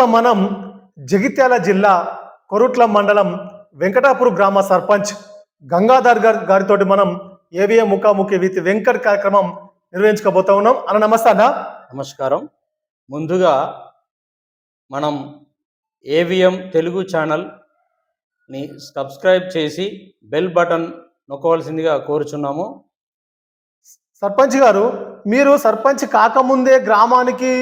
ప్రస్తుతం మనం జగిత్యాల జిల్లా కొరుట్ల మండలం వెంకటాపూర్ గ్రామ సర్పంచ్ గంగాధర్ గారితో మనం ఏవిఎం ముఖాముఖి విత్ వెంకట్ కార్యక్రమం నిర్వహించుకోబోతా ఉన్నాం. అన్న నమస్తే అన్న. నమస్కారం. ముందుగా మనం ఏవిఎం తెలుగు ఛానల్ని సబ్స్క్రైబ్ చేసి బెల్ బటన్ నొక్కవలసిందిగా కోరుచున్నాము. సర్పంచ్ గారు, మీరు సర్పంచ్ కాకముందే గ్రామానికి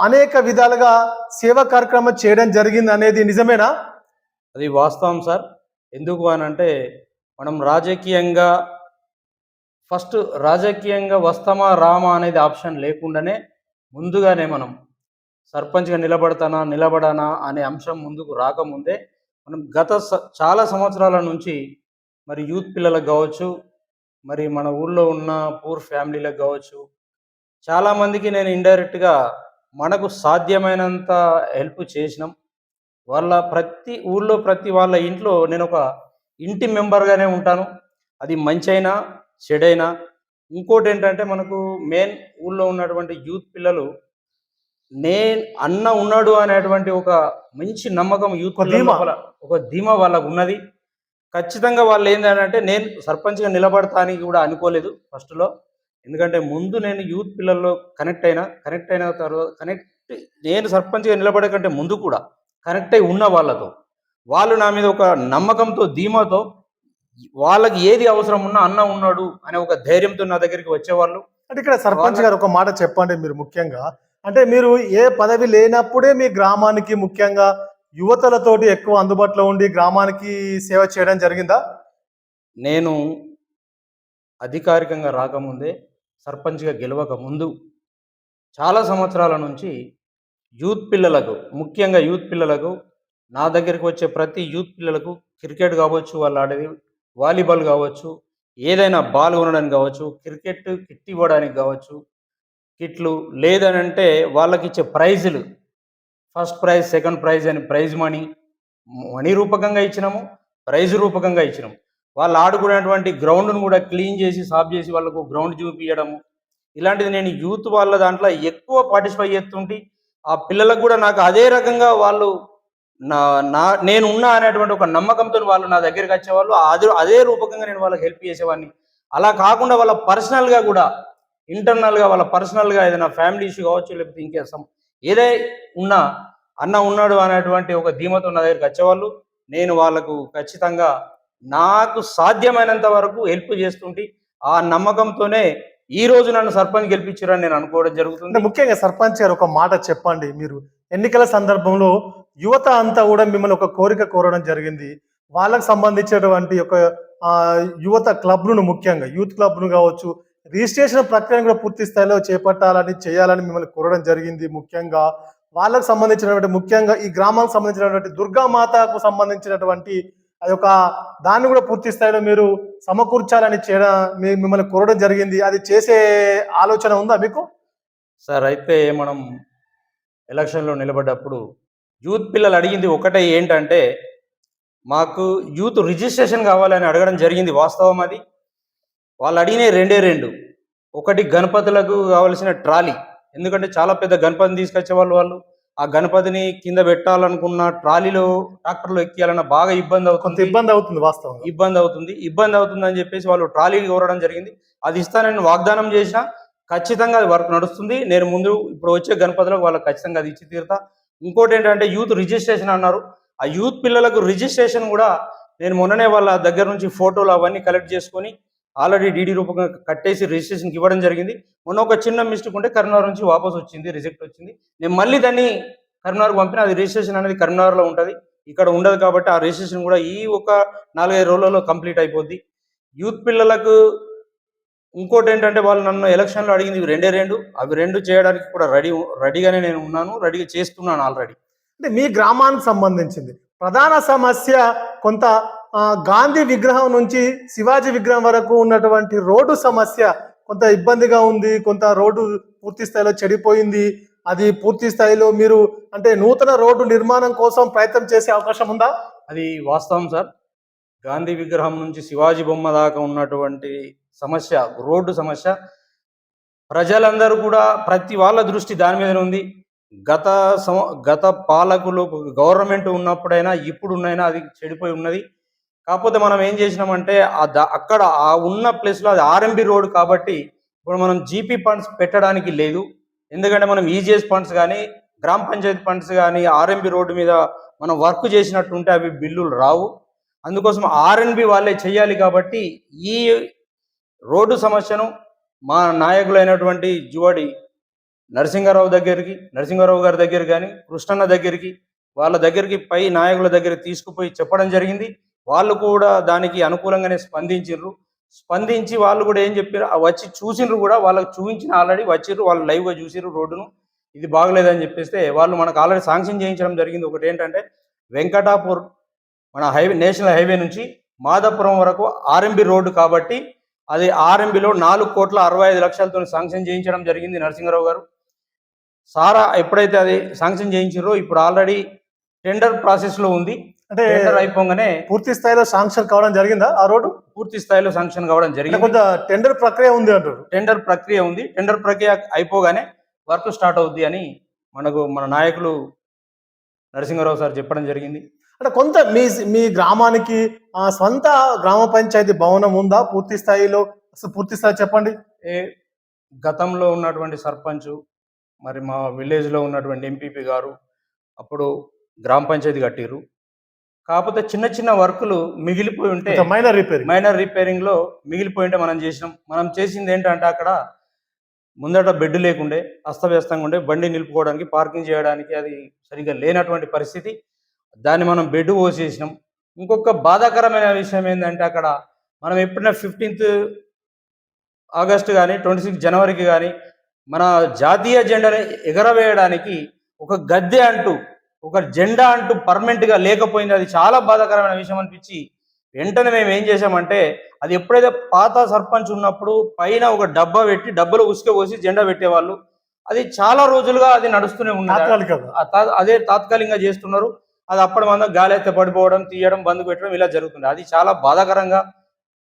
అనేక విధాలుగా సేవా కార్యక్రమం చేయడం జరిగింది అనేది నిజమేనా? అది వాస్తవం సార్. ఎందుకు అనంటే మనం రాజకీయంగా వస్తామా రామా అనేది ఆప్షన్ లేకుండానే ముందుగానే మనం సర్పంచ్గా నిలబడానా అనే అంశం ముందుకు రాకముందే మనం చాలా సంవత్సరాల నుంచి మరి యూత్ పిల్లలకు కావచ్చు, మరి మన ఊళ్ళో ఉన్న పూర్ ఫ్యామిలీలకు కావచ్చు, చాలామందికి నేను ఇండైరెక్ట్గా మనకు సాధ్యమైనంత హెల్ప్ చేసినాం. ప్రతి వాళ్ళ ఇంట్లో నేను ఒక ఇంటి మెంబర్గానే ఉంటాను. అది మంచి అయినా చెడైనా. ఇంకోటి ఏంటంటే మనకు మెయిన్ ఊళ్ళో ఉన్నటువంటి యూత్ పిల్లలు అన్న ఉన్నాడు అనేటువంటి ఒక మంచి నమ్మకం యూత్ ఒక ధీమా వాళ్ళకు ఉన్నది. ఖచ్చితంగా వాళ్ళు ఏంటంటే నేను సర్పంచ్గా నిలబడతా అని కూడా అనుకోలేదు ఫస్ట్లో. ఎందుకంటే ముందు నేను యూత్ పిల్లల్లో కనెక్ట్ అయిన తర్వాత నేను సర్పంచ్గా నిలబడే కంటే ముందు కూడా కనెక్ట్ అయి ఉన్న వాళ్ళు నా మీద ఒక నమ్మకంతో ధీమాతో వాళ్ళకి ఏది అవసరం ఉన్నా అన్న ఉన్నాడు అనే ఒక ధైర్యంతో నా దగ్గరికి వచ్చేవాళ్ళు. అంటే ఇక్కడ సర్పంచ్ గారు ఒక మాట చెప్పండి. మీరు ముఖ్యంగా అంటే మీరు ఏ పదవి లేనప్పుడే మీ గ్రామానికి ముఖ్యంగా యువతలతోటి ఎక్కువ అందుబాటులో ఉండి గ్రామానికి సేవ చేయడం జరిగిందా? నేను అధికారికంగా రాకముందే, సర్పంచ్గా గెలవక ముందు చాలా సంవత్సరాల నుంచి ముఖ్యంగా యూత్ పిల్లలకు నా దగ్గరికి వచ్చే ప్రతి యూత్ పిల్లలకు క్రికెట్ కావచ్చు, వాళ్ళు ఆడేది వాలీబాల్ కావచ్చు, ఏదైనా బాల్ కొనడానికి కావచ్చు, క్రికెట్ కిట్ ఇవ్వడానికి కావచ్చు, కిట్లు లేదనంటే వాళ్ళకి ఇచ్చే ప్రైజులు, ఫస్ట్ ప్రైజ్, సెకండ్ ప్రైజ్ అని ప్రైజ్ మనీ రూపకంగా ఇచ్చినాము, ప్రైజ్ రూపకంగా ఇచ్చినాము. వాళ్ళు ఆడుకునేటువంటి గ్రౌండ్ను కూడా క్లీన్ చేసి సాఫ్ చేసి వాళ్ళకు గ్రౌండ్ చూపించడము, ఇలాంటిది నేను యూత్ వాళ్ళ దాంట్లో ఎక్కువ పార్టిసిపేట్ చేస్తుంటే ఆ పిల్లలకు కూడా నాకు అదే రకంగా వాళ్ళు నేను ఉన్నా అనేటువంటి ఒక నమ్మకంతో వాళ్ళు నా దగ్గరికి వచ్చేవాళ్ళు. అదే రూపకంగా నేను వాళ్ళకి హెల్ప్ చేసేవాడిని. అలా కాకుండా వాళ్ళ పర్సనల్గా కూడా ఇంటర్నల్గా వాళ్ళ పర్సనల్గా ఏదైనా ఫ్యామిలీ ఇష్యూ కావచ్చు, లేకపోతే ఇంకేస్తాం ఏదై ఉన్నా అన్న ఉన్నాడు అనేటువంటి ఒక ధీమతో నా దగ్గరికి వచ్చేవాళ్ళు. నేను వాళ్ళకు ఖచ్చితంగా నాకు సాధ్యమైనంత వరకు హెల్ప్ చేస్తుంటే ఆ నమ్మకంతోనే ఈ రోజు నన్ను సర్పంచ్ గెలిపించారని నేను అనుకోవడం జరుగుతుంది. ముఖ్యంగా సర్పంచ్ గారు ఒక మాట చెప్పండి. మీరు ఎన్నికల సందర్భంలో యువత అంతా కూడా మిమ్మల్ని ఒక కోరిక కోరడం జరిగింది. వాళ్ళకు సంబంధించినటువంటి ఒక యువత క్లబ్ను, ముఖ్యంగా యూత్ క్లబ్ను కావచ్చు, రిజిస్ట్రేషన్ ప్రక్రియను కూడా పూర్తి స్థాయిలో చేయాలని మిమ్మల్ని కోరడం జరిగింది. ముఖ్యంగా వాళ్ళకు సంబంధించినటువంటి, ముఖ్యంగా ఈ గ్రామానికి సంబంధించినటువంటి దుర్గామాతకు సంబంధించినటువంటి ఆ యొక్క దాన్ని కూడా పూర్తి స్థాయిలో మీరు సమకూర్చాలని మిమ్మల్ని కోరడం జరిగింది. అది చేసే ఆలోచన ఉందా మీకు? సార్, అయితే మనం ఎలక్షన్లో నిలబడ్డప్పుడు యూత్ పిల్లలు అడిగింది ఒకటే, ఏంటంటే మాకు యూత్ రిజిస్ట్రేషన్ కావాలని అడగడం జరిగింది. వాస్తవం అది. వాళ్ళు అడిగిన రెండు. ఒకటి గణపతులకు కావలసిన ట్రాలీ. ఎందుకంటే చాలా పెద్ద గణపతిని తీసుకొచ్చేవాళ్ళు. ఆ గణపతిని కింద పెట్టాలనుకున్న ట్రాలీలో ట్రాక్టర్లో ఎక్కియాలన్న బాగా ఇబ్బంది అవుతుంది. వాస్తవం ఇబ్బంది అవుతుందని చెప్పేసి వాళ్ళు ట్రాలీ కోరడం జరిగింది. అది ఇస్తానని వాగ్దానం చేసినా ఖచ్చితంగా అది వర్క్ నడుస్తుంది. నేను ఇప్పుడు వచ్చే గణపతులకు వాళ్ళకి ఖచ్చితంగా అది ఇచ్చి తీరుతా. ఇంకోటి ఏంటంటే యూత్ రిజిస్ట్రేషన్ అన్నారు. ఆ యూత్ పిల్లలకు రిజిస్ట్రేషన్ కూడా నేను మొన్ననే వాళ్ళ దగ్గర నుంచి ఫోటోలు అవన్నీ కలెక్ట్ చేసుకొని ఆల్రెడీ డీడీ రూపంగా కట్టేసి రిజిస్ట్రేషన్కి ఇవ్వడం జరిగింది. మొన్న ఒక చిన్న మిస్టేక్ ఉంటే కరీంనగర్ నుంచి వాపస్ వచ్చింది, రిజెక్ట్ వచ్చింది. నేను మళ్ళీ దాన్ని కరీంనగర్కి పంపిన. అది రిజిస్ట్రేషన్ అనేది కరీంనగర్లో ఉంటుంది, ఇక్కడ ఉండదు. కాబట్టి ఆ రిజిస్ట్రేషన్ కూడా ఈ ఒక 4-5 రోజులలో కంప్లీట్ అయిపోద్ది. యూత్ పిల్లలకు ఇంకోటి ఏంటంటే వాళ్ళు నన్ను ఎలక్షన్లో అడిగింది అవి రెండు చేయడానికి కూడా రెడీగానే నేను ఉన్నాను, రెడీగా చేస్తున్నాను ఆల్రెడీ. అంటే మీ గ్రామానికి సంబంధించింది ప్రధాన సమస్య కొంత గాంధీ విగ్రహం నుంచి శివాజీ విగ్రహం వరకు ఉన్నటువంటి రోడ్డు సమస్య కొంత ఇబ్బందిగా ఉంది. కొంత రోడ్డు పూర్తి స్థాయిలో చెడిపోయింది. అది పూర్తి స్థాయిలో మీరు అంటే నూతన రోడ్డు నిర్మాణం కోసం ప్రయత్నం చేసే అవకాశం ఉందా? అది వాస్తవం సార్. గాంధీ విగ్రహం నుంచి శివాజీ బొమ్మ దాకా ఉన్నటువంటి సమస్య, రోడ్డు సమస్య, ప్రజలందరూ కూడా ప్రతి వాళ్ళ దృష్టి దాని మీదనే ఉంది. గత గత పాలకులు గవర్నమెంట్ ఉన్నప్పుడైనా ఇప్పుడున్నైనా అది చెడిపోయి ఉన్నది. కాకపోతే మనం ఏం చేసినామంటే అక్కడ ఆ ఉన్న ప్లేస్లో అది ఆర్ఎంబి రోడ్ కాబట్టి ఇప్పుడు మనం జీపీ ఫండ్స్ పెట్టడానికి లేదు. ఎందుకంటే మనం ఈజీఎస్ ఫండ్స్ కానీ గ్రామ పంచాయతీ ఫండ్స్ కానీ ఆర్ఎంబి రోడ్డు మీద మనం వర్క్ చేసినట్టుంటే అవి బిల్లులు రావు. అందుకోసం ఆర్ఎన్బి వాళ్ళే చేయాలి కాబట్టి ఈ రోడ్డు సమస్యను మా నాయకులైనటువంటి జువాడి నరసింహారావు గారి దగ్గర కానీ కృష్ణన్న దగ్గరికి వాళ్ళ దగ్గరికి పై నాయకుల దగ్గరికి తీసుకుపోయి చెప్పడం జరిగింది. వాళ్ళు కూడా దానికి అనుకూలంగానే స్పందించి వాళ్ళు కూడా ఏం చెప్పారు, వచ్చి చూసిండ్రు కూడా, వాళ్ళకి చూపించిన ఆల్రెడీ వచ్చిర్రు, వాళ్ళు లైవ్గా చూసిర్రు రోడ్డును, ఇది బాగలేదని చెప్పేస్తే వాళ్ళు మనకు ఆల్రెడీ శాంక్షన్ చేయించడం జరిగింది. ఒకటి ఏంటంటే వెంకటాపూర్ మన నేషనల్ హైవే నుంచి మాదాపురం వరకు ఆర్ఎంబి రోడ్డు కాబట్టి అది ఆర్ఎంబిలో 4,65,00,000తో శాంక్షన్ చేయించడం జరిగింది నరసింహారావు గారు. సారా ఎప్పుడైతే అది శాంక్షన్ చేయించారో ఇప్పుడు ఆల్రెడీ టెండర్ ప్రాసెస్లో ఉంది. అంటే టెండర్ అయిపోగానే పూర్తి స్థాయిలో శాంక్షన్ కావడం జరిగిందా? ఆ రోడ్డు పూర్తి స్థాయిలో శాంక్షన్ కావడం జరిగింది. కొంత టెండర్ ప్రక్రియ ఉంది అంటారు. టెండర్ ప్రక్రియ అయిపోగానే వర్క్ స్టార్ట్ అవుద్ది అని మన నాయకులు నరసింహారావు సార్ చెప్పడం జరిగింది. అంటే కొంత మీ గ్రామానికి సొంత గ్రామ పంచాయతీ భవనం ఉందా పూర్తి స్థాయిలో? పూర్తి స్థాయి చెప్పండి. గతంలో ఉన్నటువంటి సర్పంచ్, మరి మా విలేజ్లో ఉన్నటువంటి ఎంపీపీ గారు అప్పుడు గ్రామ పంచాయతీ కట్టిరు. కాకపోతే చిన్న చిన్న వర్కులు మిగిలిపోయి ఉంటే మైనర్ రిపేరింగ్లో మిగిలిపోయి ఉంటే మనం చేసింది ఏంటంటే అక్కడ ముందట బెడ్ లేకుండే, అస్తవ్యస్తంగా ఉండే, బండి నిలుపుకోవడానికి పార్కింగ్ చేయడానికి అది సరిగ్గా లేనటువంటి పరిస్థితి. దాన్ని మనం బెడ్ పోసేసినాం. ఇంకొక బాధాకరమైన విషయం ఏంటంటే అక్కడ మనం ఎప్పుడైనా 15th ఆగస్టు కానీ 26 జనవరికి కానీ మన జాతీయ జెండాని ఎగరవేయడానికి ఒక గద్దె అంటూ ఒక జెండా అంటూ పర్మనెంట్గా లేకపోయింది. అది చాలా బాధాకరమైన విషయం అనిపించి వెంటనే మేము ఏం చేసామంటే అది ఎప్పుడైతే పాత సర్పంచ్ ఉన్నప్పుడు పైన ఒక డబ్బా పెట్టి డబ్బలో ఉసుక పోసి జెండా పెట్టేవాళ్ళు. అది చాలా రోజులుగా అది నడుస్తూనే ఉన్నది. అదే తాత్కాలికంగా చేస్తున్నారు. అది అప్పటి మంది గాలి అయితే పడిపోవడం, తీయడం, బంద్ పెట్టడం ఇలా జరుగుతుంది. అది చాలా బాధాకరంగా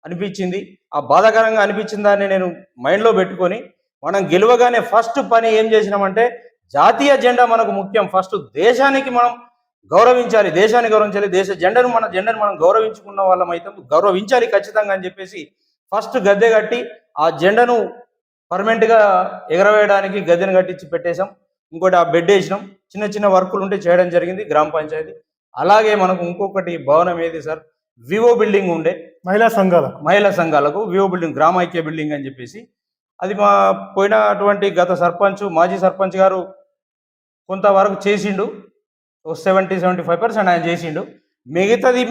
అనిపించింది. ఆ బాధాకరంగా అనిపించిన దాన్ని నేను మైండ్లో పెట్టుకొని మనం గెలవగానే ఫస్ట్ పని ఏం చేసినామంటే జాతీయ జెండా మనకు ముఖ్యం. ఫస్ట్ దేశానికి మనం గౌరవించాలి, దేశ జెండాను మనం గౌరవించుకున్న వాళ్ళం అయితే గౌరవించాలి ఖచ్చితంగా అని చెప్పేసి ఫస్ట్ గద్దె కట్టి ఆ జెండాను పర్మనెంట్గా ఎగరవేయడానికి గద్దెను కట్టించి పెట్టేశాం. ఇంకోటి ఆ బెడ్ వేసినాం. చిన్న చిన్న వర్కులు ఉంటే చేయడం జరిగింది గ్రామ పంచాయతీ. అలాగే మనకు ఇంకొకటి భవనం ఏది సార్, వివో బిల్డింగ్ ఉండే మహిళా సంఘాలకు వివో బిల్డింగ్, గ్రామ ఐక్య బిల్డింగ్ అని చెప్పేసి అది మా పోయినటువంటి గత మాజీ సర్పంచ్ గారు కొంతవరకు చేసిండు. 70-75% ఆయన చేసిండు. మిగతాది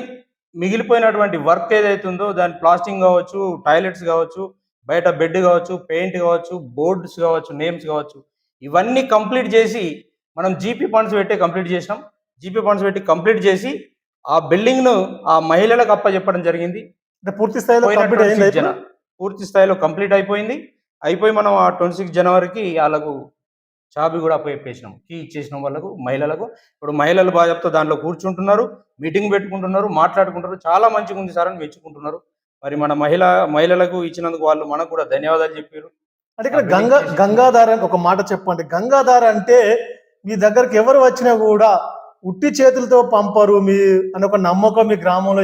మిగిలిపోయినటువంటి వర్క్ ఏదైతుందో దాని ప్లాస్టింగ్ కావచ్చు, టాయిలెట్స్ కావచ్చు, బయట బెడ్ కావచ్చు, పెయింట్ కావచ్చు, బోర్డ్స్ కావచ్చు, నేమ్స్ కావచ్చు, ఇవన్నీ కంప్లీట్ చేసి మనం జీపీ ఫండ్స్ పెట్టి కంప్లీట్ చేసి ఆ బిల్డింగ్ను ఆ మహిళలకు అప్పచెప్పడం జరిగింది. పూర్తి స్థాయిలో కంప్లీట్ అయిపోయి మనం ఆ 26 జనవరికి వాళ్ళకు చాబీ కూడా అప్పచెప్పేసినాం, కీ ఇచ్చేసినాం వాళ్ళకు, మహిళలకు. ఇప్పుడు మహిళలు బాగా చెప్తా దాంట్లో కూర్చుంటున్నారు, మీటింగ్ పెట్టుకుంటున్నారు, మాట్లాడుకుంటారు. చాలా మంచిగా ఉంది సార్ అని మెచ్చుకుంటున్నారు. మరి మన మహిళలకు ఇచ్చినందుకు వాళ్ళు మనకు కూడా ధన్యవాదాలు చెప్పారు. అంటే ఇక్కడ గంగాధార ఒక మాట చెప్పండి. గంగాధార అంటే మీ దగ్గరికి ఎవరు వచ్చినా కూడా ఉట్టి చేతులతో పంపరు అని ఒక నమ్మకం మీ గ్రామంలో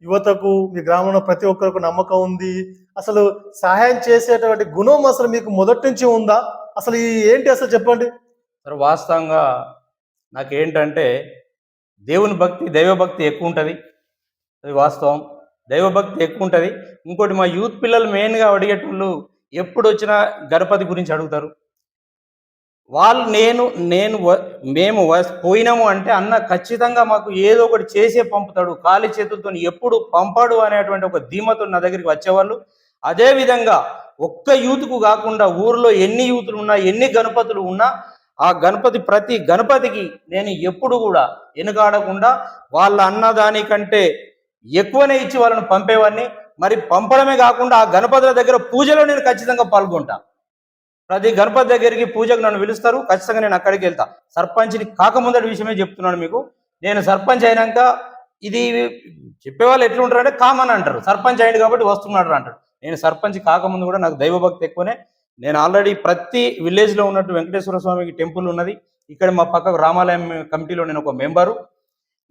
యువతకు మీ గ్రామంలో ప్రతి ఒక్కరికి నమ్మకం ఉంది. అసలు సహాయం చేసేటువంటి గుణం అసలు మీకు మొదటి నుంచి ఉందా? అసలు ఏంటి అసలు చెప్పండి సార్. వాస్తవంగా నాకేంటంటే దైవభక్తి ఎక్కువ ఉంటుంది. అది వాస్తవం, దైవభక్తి ఎక్కువ ఉంటుంది. ఇంకోటి మా యూత్ పిల్లలు మెయిన్గా అడిగేటోళ్ళు ఎప్పుడు వచ్చినా గణపతి గురించి అడుగుతారు. వాళ్ళు మేము పోయినాము అంటే అన్న ఖచ్చితంగా మాకు ఏదో ఒకటి చేసే పంపుతాడు, ఖాళీ చేతులతో ఎప్పుడు పంపాడు అనేటువంటి ఒక ధీమతో నా దగ్గరికి వచ్చేవాళ్ళు. అదేవిధంగా ఒక్క యూత్కు కాకుండా ఊర్లో ఎన్ని యూతులు ఉన్నా, ఎన్ని గణపతులు ఉన్నా ఆ ప్రతి గణపతికి నేను ఎప్పుడు కూడా వెనుకాడకుండా వాళ్ళ అన్నదానికంటే ఎక్కువనే ఇచ్చి వాళ్ళని పంపేవాడిని. మరి పంపడమే కాకుండా ఆ గణపతుల దగ్గర పూజలో నేను ఖచ్చితంగా పాల్గొంటా. ప్రతి గణపతి దగ్గరికి పూజకు నన్ను పిలుస్తారు, ఖచ్చితంగా నేను అక్కడికి వెళ్తా. సర్పంచ్ని కాకముందటి విషయమే చెప్తున్నాను మీకు. నేను సర్పంచ్ అయినాక ఇది చెప్పేవాళ్ళు ఎట్లుంటారంటే కామన్ అంటారు, సర్పంచ్ అయింది కాబట్టి వస్తున్నాడు అంటారు. నేను సర్పంచ్ కాకముందు కూడా నాకు దైవభక్తి ఎక్కువనే. నేను ఆల్రెడీ ప్రతి విలేజ్లో ఉన్నట్టు వెంకటేశ్వర స్వామికి టెంపుల్ ఉన్నది. ఇక్కడ మా పక్కకు రామాలయం కమిటీలో నేను ఒక మెంబరు.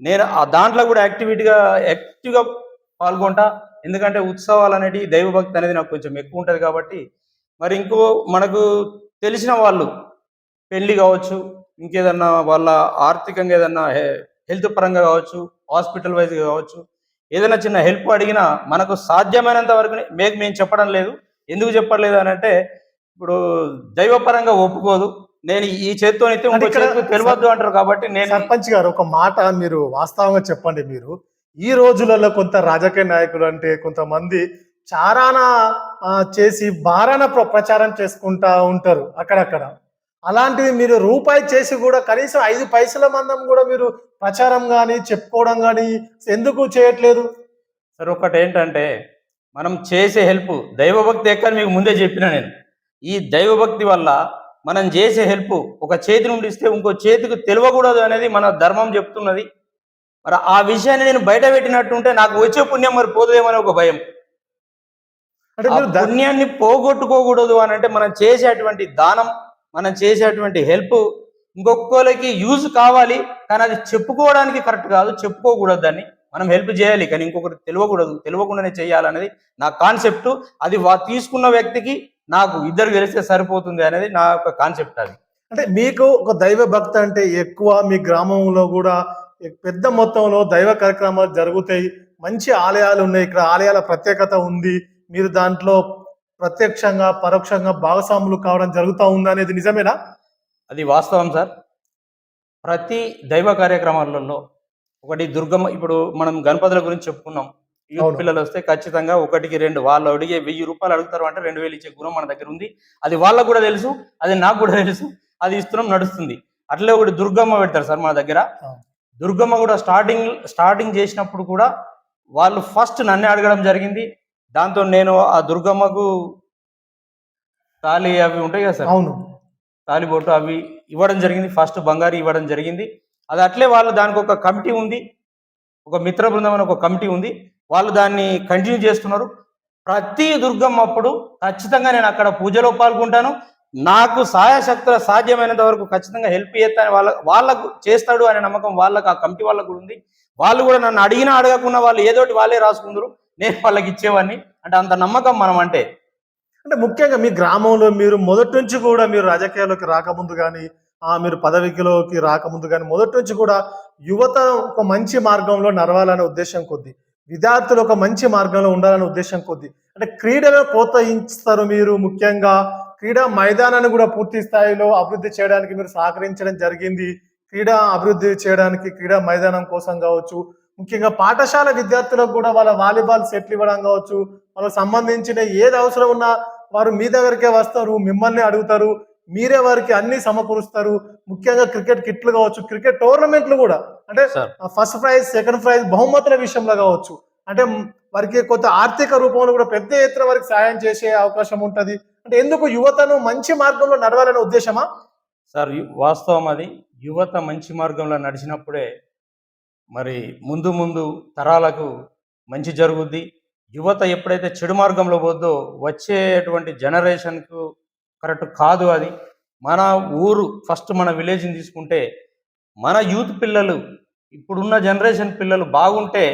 నేను ఆ దాంట్లో కూడా యాక్టివ్గా పాల్గొంటా. ఎందుకంటే ఉత్సవాలు అనేటివి, దైవభక్తి అనేది నాకు కొంచెం ఎక్కువ ఉంటుంది కాబట్టి. మరి ఇంకో మనకు తెలిసిన వాళ్ళు పెళ్లి కావచ్చు, ఇంకేదన్నా వాళ్ళ ఆర్థికంగా ఏదన్నా హెల్త్ పరంగా కావచ్చు, హాస్పిటల్ వైజ్ కావచ్చు, ఏదైనా చిన్న హెల్ప్ అడిగినా మనకు సాధ్యమైనంత వరకు మేము చెప్పడం లేదు. ఎందుకు చెప్పట్లేదు అని అంటే, ఇప్పుడు దైవపరంగా ఒప్పుకోదు. నేను ఈ చేత్తో అయితే ఇంకో చేతితో తెలియద్దు అంటారు కాబట్టి నేను. సర్పంచ్ గారు ఒక మాట మీరు వాస్తవంగా చెప్పండి. మీరు ఈ రోజులలో కొంత రాజకీయ నాయకులు అంటే కొంతమంది చారాన చేసి బారాన ప్రచారం చేసుకుంటా ఉంటారు అక్కడక్కడ. అలాంటివి మీరు రూపాయి చేసి కూడా కనీసం 5 పైసల మందం కూడా మీరు ప్రచారం కానీ చెప్పుకోవడం కానీ ఎందుకు చేయట్లేదు? సరే, ఒకటి ఏంటంటే మనం చేసే హెల్ప్ దైవభక్తి ఎక్కని మీకు ముందే చెప్పిన నేను. ఈ దైవభక్తి వల్ల మనం చేసే హెల్ప్ ఒక చేతి నుండి ఇస్తే ఇంకో చేతికి తెలియకూడదు అనేది మన ధర్మం చెప్తున్నది. మరి ఆ విషయాన్ని నేను బయట పెట్టినట్టుంటే నాకు వచ్చే పుణ్యం మరి పోతుందేమని ఒక భయం. అంటే పుణ్యాన్ని పోగొట్టుకోకూడదు అని అంటే మనం చేసేటువంటి దానం, మనం చేసేటువంటి హెల్ప్ ఇంకొకరికి యూజ్ కావాలి, కానీ అది చెప్పుకోవడానికి కరెక్ట్ కాదు, చెప్పుకోకూడదు. దాన్ని మనం హెల్ప్ చేయాలి, కానీ ఇంకొకరికి తెలియకూడదు, తెలియకుండానే చేయాలనేది నా కాన్సెప్ట్. అది తీసుకున్న వ్యక్తికి నాకు ఇద్దరు తెలిస్తే సరిపోతుంది అనేది నా యొక్క కాన్సెప్ట్. అది అంటే మీకు ఒక దైవ భక్తి అంటే ఎక్కువ, మీ గ్రామంలో కూడా పెద్ద మొత్తంలో దైవ కార్యక్రమాలు జరుగుతాయి, మంచి ఆలయాలు ఉన్నాయి, ఇక్కడ ఆలయాల ప్రత్యేకత ఉంది, మీరు దాంట్లో ప్రత్యక్షంగా పరోక్షంగా భాగస్వాములు కావడం జరుగుతూ ఉంది అనేది నిజమేనా? అది వాస్తవం సార్. ప్రతి దైవ కార్యక్రమాలలో ఒకటి దుర్గమ్మ, ఇప్పుడు మనం గణపతుల గురించి చెప్పుకున్నాం. యూత్ పిల్లలు వస్తే ఖచ్చితంగా 1కి 2 వాళ్ళు అడిగే 1000 రూపాయలు అడుగుతారు అంటే 2000 ఇచ్చే గుణం మన దగ్గర ఉంది. అది వాళ్ళకు కూడా తెలుసు, అది నాకు కూడా తెలుసు, అది ఇస్తున్నాం, నడుస్తుంది. అట్లే ఒకటి దుర్గమ్మ పెడతారు సార్ మన దగ్గర. దుర్గమ్మ కూడా స్టార్టింగ్ చేసినప్పుడు కూడా వాళ్ళు ఫస్ట్ నన్నే అడగడం జరిగింది. దాంతో నేను ఆ దుర్గమ్మకు తాళి అవి ఉంటాయి కదా సార్, అవును, తాలిబొట్టు అవి ఇవ్వడం జరిగింది. ఫస్ట్ బంగారు ఇవ్వడం జరిగింది. అది అట్లే వాళ్ళు దానికి ఒక కమిటీ ఉంది, ఒక మిత్ర బృందం అని ఒక కమిటీ ఉంది, వాళ్ళు దాన్ని కంటిన్యూ చేస్తున్నారు. ప్రతి దుర్గమ్మ అప్పుడు ఖచ్చితంగా నేను అక్కడ పూజలో పాల్గొంటాను. నాకు సాయశక్తుల సాధ్యమైనంత వరకు ఖచ్చితంగా హెల్ప్ చేస్తాను. వాళ్ళకు చేస్తాడు అనే నమ్మకం వాళ్ళకు, ఆ కమిటీ వాళ్ళకు ఉంది. వాళ్ళు కూడా నన్ను అడిగినా అడగకుండా వాళ్ళు ఏదోటి వాళ్ళే రాసుకుందరు, నేను వాళ్ళకి ఇచ్చేవాడిని. అంటే అంత నమ్మకం మనం అంటే ముఖ్యంగా మీ గ్రామంలో మీరు మొదటి నుంచి కూడా మీరు రాజకీయాల్లోకి రాకముందు కానీ, మీరు పదవిలోకి రాకముందు కానీ మొదటి నుంచి కూడా యువత ఒక మంచి మార్గంలో నడవాలనే ఉద్దేశం కొద్ది, విద్యార్థులు ఒక మంచి మార్గంలో ఉండాలనే ఉద్దేశం కొద్ది, అంటే క్రీడలో ప్రోత్సహిస్తారు మీరు. ముఖ్యంగా క్రీడా మైదానాన్ని కూడా పూర్తి స్థాయిలో అభివృద్ధి చేయడానికి మీరు సహకరించడం జరిగింది. క్రీడా అభివృద్ధి చేయడానికి క్రీడా మైదానం కోసం కావచ్చు, ముఖ్యంగా పాఠశాల విద్యార్థులకు కూడా వాళ్ళ వాలీబాల్ సెట్లు ఇవ్వడం కావచ్చు, వాళ్ళకి సంబంధించిన ఏది అవసరం ఉన్నా వారు మీ దగ్గరికే వస్తారు, మిమ్మల్ని అడుగుతారు, మీరే వారికి అన్ని సమకూరుస్తారు. ముఖ్యంగా క్రికెట్ కిట్లు కావచ్చు, క్రికెట్ టోర్నమెంట్లు కూడా, అంటే ఫస్ట్ ప్రైజ్, సెకండ్ ప్రైజ్, బహుమతుల విషయంలో కావచ్చు, అంటే వారికి కొంత ఆర్థిక రూపంలో కూడా పెద్ద ఎత్తున వారికి సాయం చేసే అవకాశం ఉంటుంది. అంటే ఎందుకు యువతను మంచి మార్గంలో నడవాలనే ఉద్దేశమా సార్? వాస్తవం అది. యువత మంచి మార్గంలో నడిచినప్పుడే మరి ముందు ముందు తరాలకు మంచి జరుగుద్ది. యువత ఎప్పుడైతే చెడు మార్గంలో పోద్దో వచ్చేటువంటి జనరేషన్కు కరెక్ట్ కాదు అది. మన ఊరు ఫస్ట్, మన విలేజ్ని తీసుకుంటే మన యూత్ పిల్లలు, ఇప్పుడున్న జనరేషన్ పిల్లలు బాగుంటే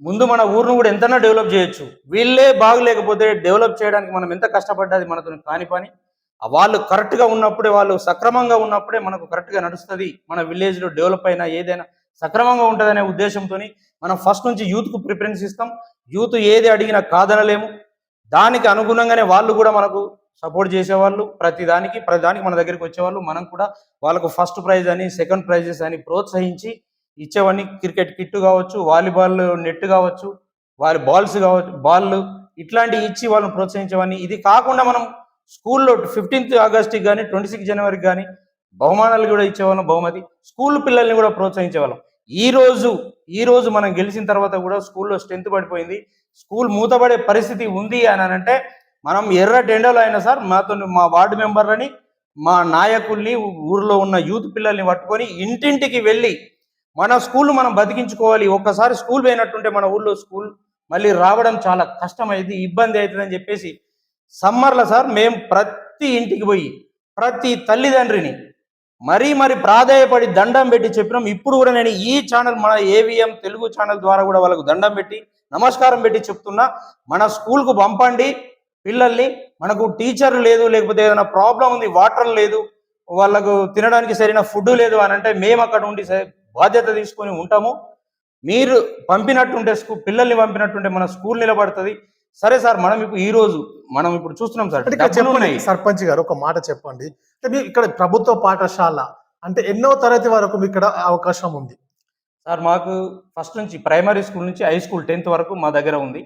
ముందు మన ఊరును కూడా ఎంతైనా డెవలప్ చేయొచ్చు. వీళ్ళే బాగులేకపోతే డెవలప్ చేయడానికి మనం ఎంత కష్టపడ్డది మనతో కాని పని. వాళ్ళు కరెక్ట్గా ఉన్నప్పుడే, వాళ్ళు సక్రమంగా ఉన్నప్పుడే మనకు కరెక్ట్గా నడుస్తుంది. మన విలేజ్లో డెవలప్ అయినా ఏదైనా సక్రమంగా ఉంటుందనే ఉద్దేశంతో మనం ఫస్ట్ నుంచి యూత్కు ప్రిఫరెన్స్ ఇస్తాం. యూత్ ఏది అడిగినా కాదనలేము. దానికి అనుగుణంగానే వాళ్ళు కూడా మనకు సపోర్ట్ చేసేవాళ్ళు. ప్రతి దానికి మన దగ్గరికి వచ్చేవాళ్ళు. మనం కూడా వాళ్ళకు ఫస్ట్ ప్రైజ్ అని, సెకండ్ ప్రైజెస్ అని ప్రోత్సహించి ఇచ్చేవాడిని. క్రికెట్ కిట్ కావచ్చు, వాలీబాల్ నెట్ కావచ్చు, బాల్స్ కావచ్చు, బాళ్ళు ఇట్లాంటివి ఇచ్చి వాళ్ళని ప్రోత్సహించేవాడిని. ఇది కాకుండా మనం స్కూల్లో 15th ఆగస్ట్కి కానీ 26 జనవరికి కానీ బహుమానాలు కూడా ఇచ్చేవాళ్ళం. బహుమతి స్కూల్ పిల్లల్ని కూడా ప్రోత్సహించేవాళ్ళం. ఈ రోజు మనం గెలిచిన తర్వాత కూడా స్కూల్లో స్ట్రెంత్ పడిపోయింది, స్కూల్ మూతపడే పరిస్థితి ఉంది అని అంటే మనం ఎర్ర టెండోలో అయినా సార్ మా వార్డు మెంబర్లని, మా నాయకుల్ని, ఊర్లో ఉన్న యూత్ పిల్లల్ని పట్టుకొని ఇంటింటికి వెళ్ళి మన స్కూల్ మనం బతికించుకోవాలి. ఒక్కసారి స్కూల్ పోయినట్టుంటే మన ఊళ్ళో స్కూల్ మళ్ళీ రావడం చాలా కష్టమైంది, ఇబ్బంది అవుతుందని చెప్పేసి సమ్మర్లో సార్ మేము ప్రతి ఇంటికి పోయి ప్రతి తల్లిదండ్రిని మరి ప్రాధాయపడి దండం పెట్టి చెప్పినాం. ఇప్పుడు కూడా నేను ఈ ఛానల్ మన ఏవిఎం తెలుగు ఛానల్ ద్వారా కూడా వాళ్ళకు దండం పెట్టి నమస్కారం పెట్టి చెప్తున్నా, మన స్కూల్కు పంపండి పిల్లల్ని. మనకు టీచర్ లేదు, లేకపోతే ఏదైనా ప్రాబ్లం ఉంది, వాటర్ లేదు, వాళ్ళకు తినడానికి సరైన ఫుడ్ లేదు అని అంటే మేము అక్కడ ఉండి బాధ్యత తీసుకొని ఉంటాము. మీరు పంపినట్టుంటే పిల్లల్ని పంపినట్టుంటే మన స్కూల్ నిలబడుతుంది. సరే సార్, మనం ఇప్పుడు చూస్తున్నాం సార్, అంటే ఇక్కడ డబ్బులు చెప్పండి ఉన్నాయి. సర్పంచ్ గారు, ఒక మాట చెప్పండి. అంటే మీ ఇక్కడ ప్రభుత్వ పాఠశాల అంటే ఎన్నో తరగతి వరకు మీ ఇక్కడ అవకాశం ఉంది? సార్ మాకు ఫస్ట్ నుంచి ప్రైమరీ స్కూల్ నుంచి హై స్కూల్ 10th వరకు మా దగ్గర ఉంది.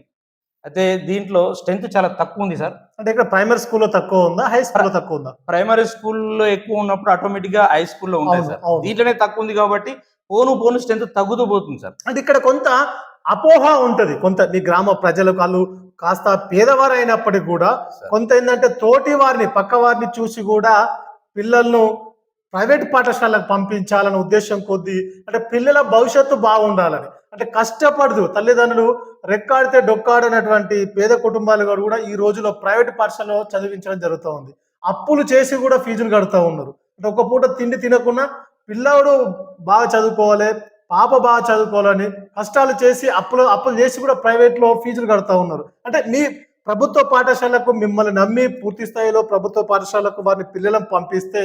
అయితే దీంట్లో స్ట్రెంత్ చాలా తక్కువ ఉంది సార్. అంటే ఇక్కడ ప్రైమరీ స్కూల్లో తక్కువ ఉందా, హై స్కూల్లో తక్కువ ఉందా? ప్రైమరీ స్కూల్లో ఎక్కువ ఉన్నప్పుడు ఆటోమేటిక్ గా హై స్కూల్లో ఉంటాయి అవును, సార్. అవును. దీంట్లోనే తక్కువ ఉంది కాబట్టి పోను స్ట్రెంత్ తగ్గుతూ పోతుంది సార్. అంటే ఇక్కడ కొంత అపోహ ఉంటది, కొంత మీ గ్రామ ప్రజలకు వాళ్ళు కాస్త పేదవారు అయినప్పటికీ కూడా కొంత ఏంటంటే తోటి వారిని పక్క వారిని చూసి కూడా పిల్లలను ప్రైవేట్ పాఠశాలకు పంపించాలనే ఉద్దేశం కొద్దీ, అంటే పిల్లల భవిష్యత్తు బాగుండాలని, అంటే కష్టపడదు తల్లిదండ్రులు రెక్కాడితే డొక్కాడనటువంటి పేద కుటుంబాలు కూడా ఈ రోజులో ప్రైవేట్ పాఠశాలలో చదివించడం జరుగుతూ ఉంది. అప్పులు చేసి కూడా ఫీజులు కడుతూ ఉన్నారు. అంటే ఒక పూట తిండి తినకుండా పిల్లాడు బాగా చదువుకోవాలి, పాప బాగా చదువుకోవాలని కష్టాలు చేసి అప్పులు చేసి కూడా ప్రైవేట్లో ఫీజులు కడుతూ ఉన్నారు. అంటే మీ ప్రభుత్వ పాఠశాలకు మిమ్మల్ని నమ్మి పూర్తి స్థాయిలో ప్రభుత్వ పాఠశాలకు వారిని పిల్లలను పంపిస్తే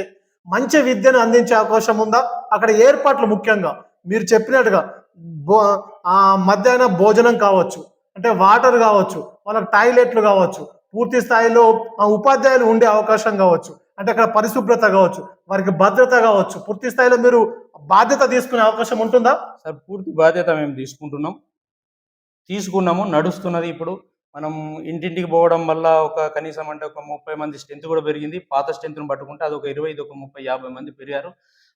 మంచి విద్యను అందించే అవకాశం ఉందా? అక్కడ ఏర్పాట్లు ముఖ్యంగా మీరు చెప్పినట్టుగా మధ్యాహ్న భోజనం కావచ్చు, అంటే వాటర్ కావచ్చు, వాళ్ళకి టాయిలెట్లు కావచ్చు, పూర్తి స్థాయిలో ఉపాధ్యాయులు ఉండే అవకాశం కావచ్చు, అంటే అక్కడ పరిశుభ్రత కావచ్చు, వారికి భద్రత కావచ్చు, పూర్తి స్థాయిలో మీరు బాధ్యత తీసుకునే అవకాశం ఉంటుందా? సార్ పూర్తి బాధ్యత మేము తీసుకున్నాము, నడుస్తున్నది. ఇప్పుడు మనం ఇంటింటికి పోవడం వల్ల కనీసం అంటే ఒక 30 మంది స్ట్రెంత్ కూడా పెరిగింది. పాత స్ట్రెంత్ను పట్టుకుంటే అది ఒక 20, ఇది ఒక 30, 50 మంది పెరిగారు.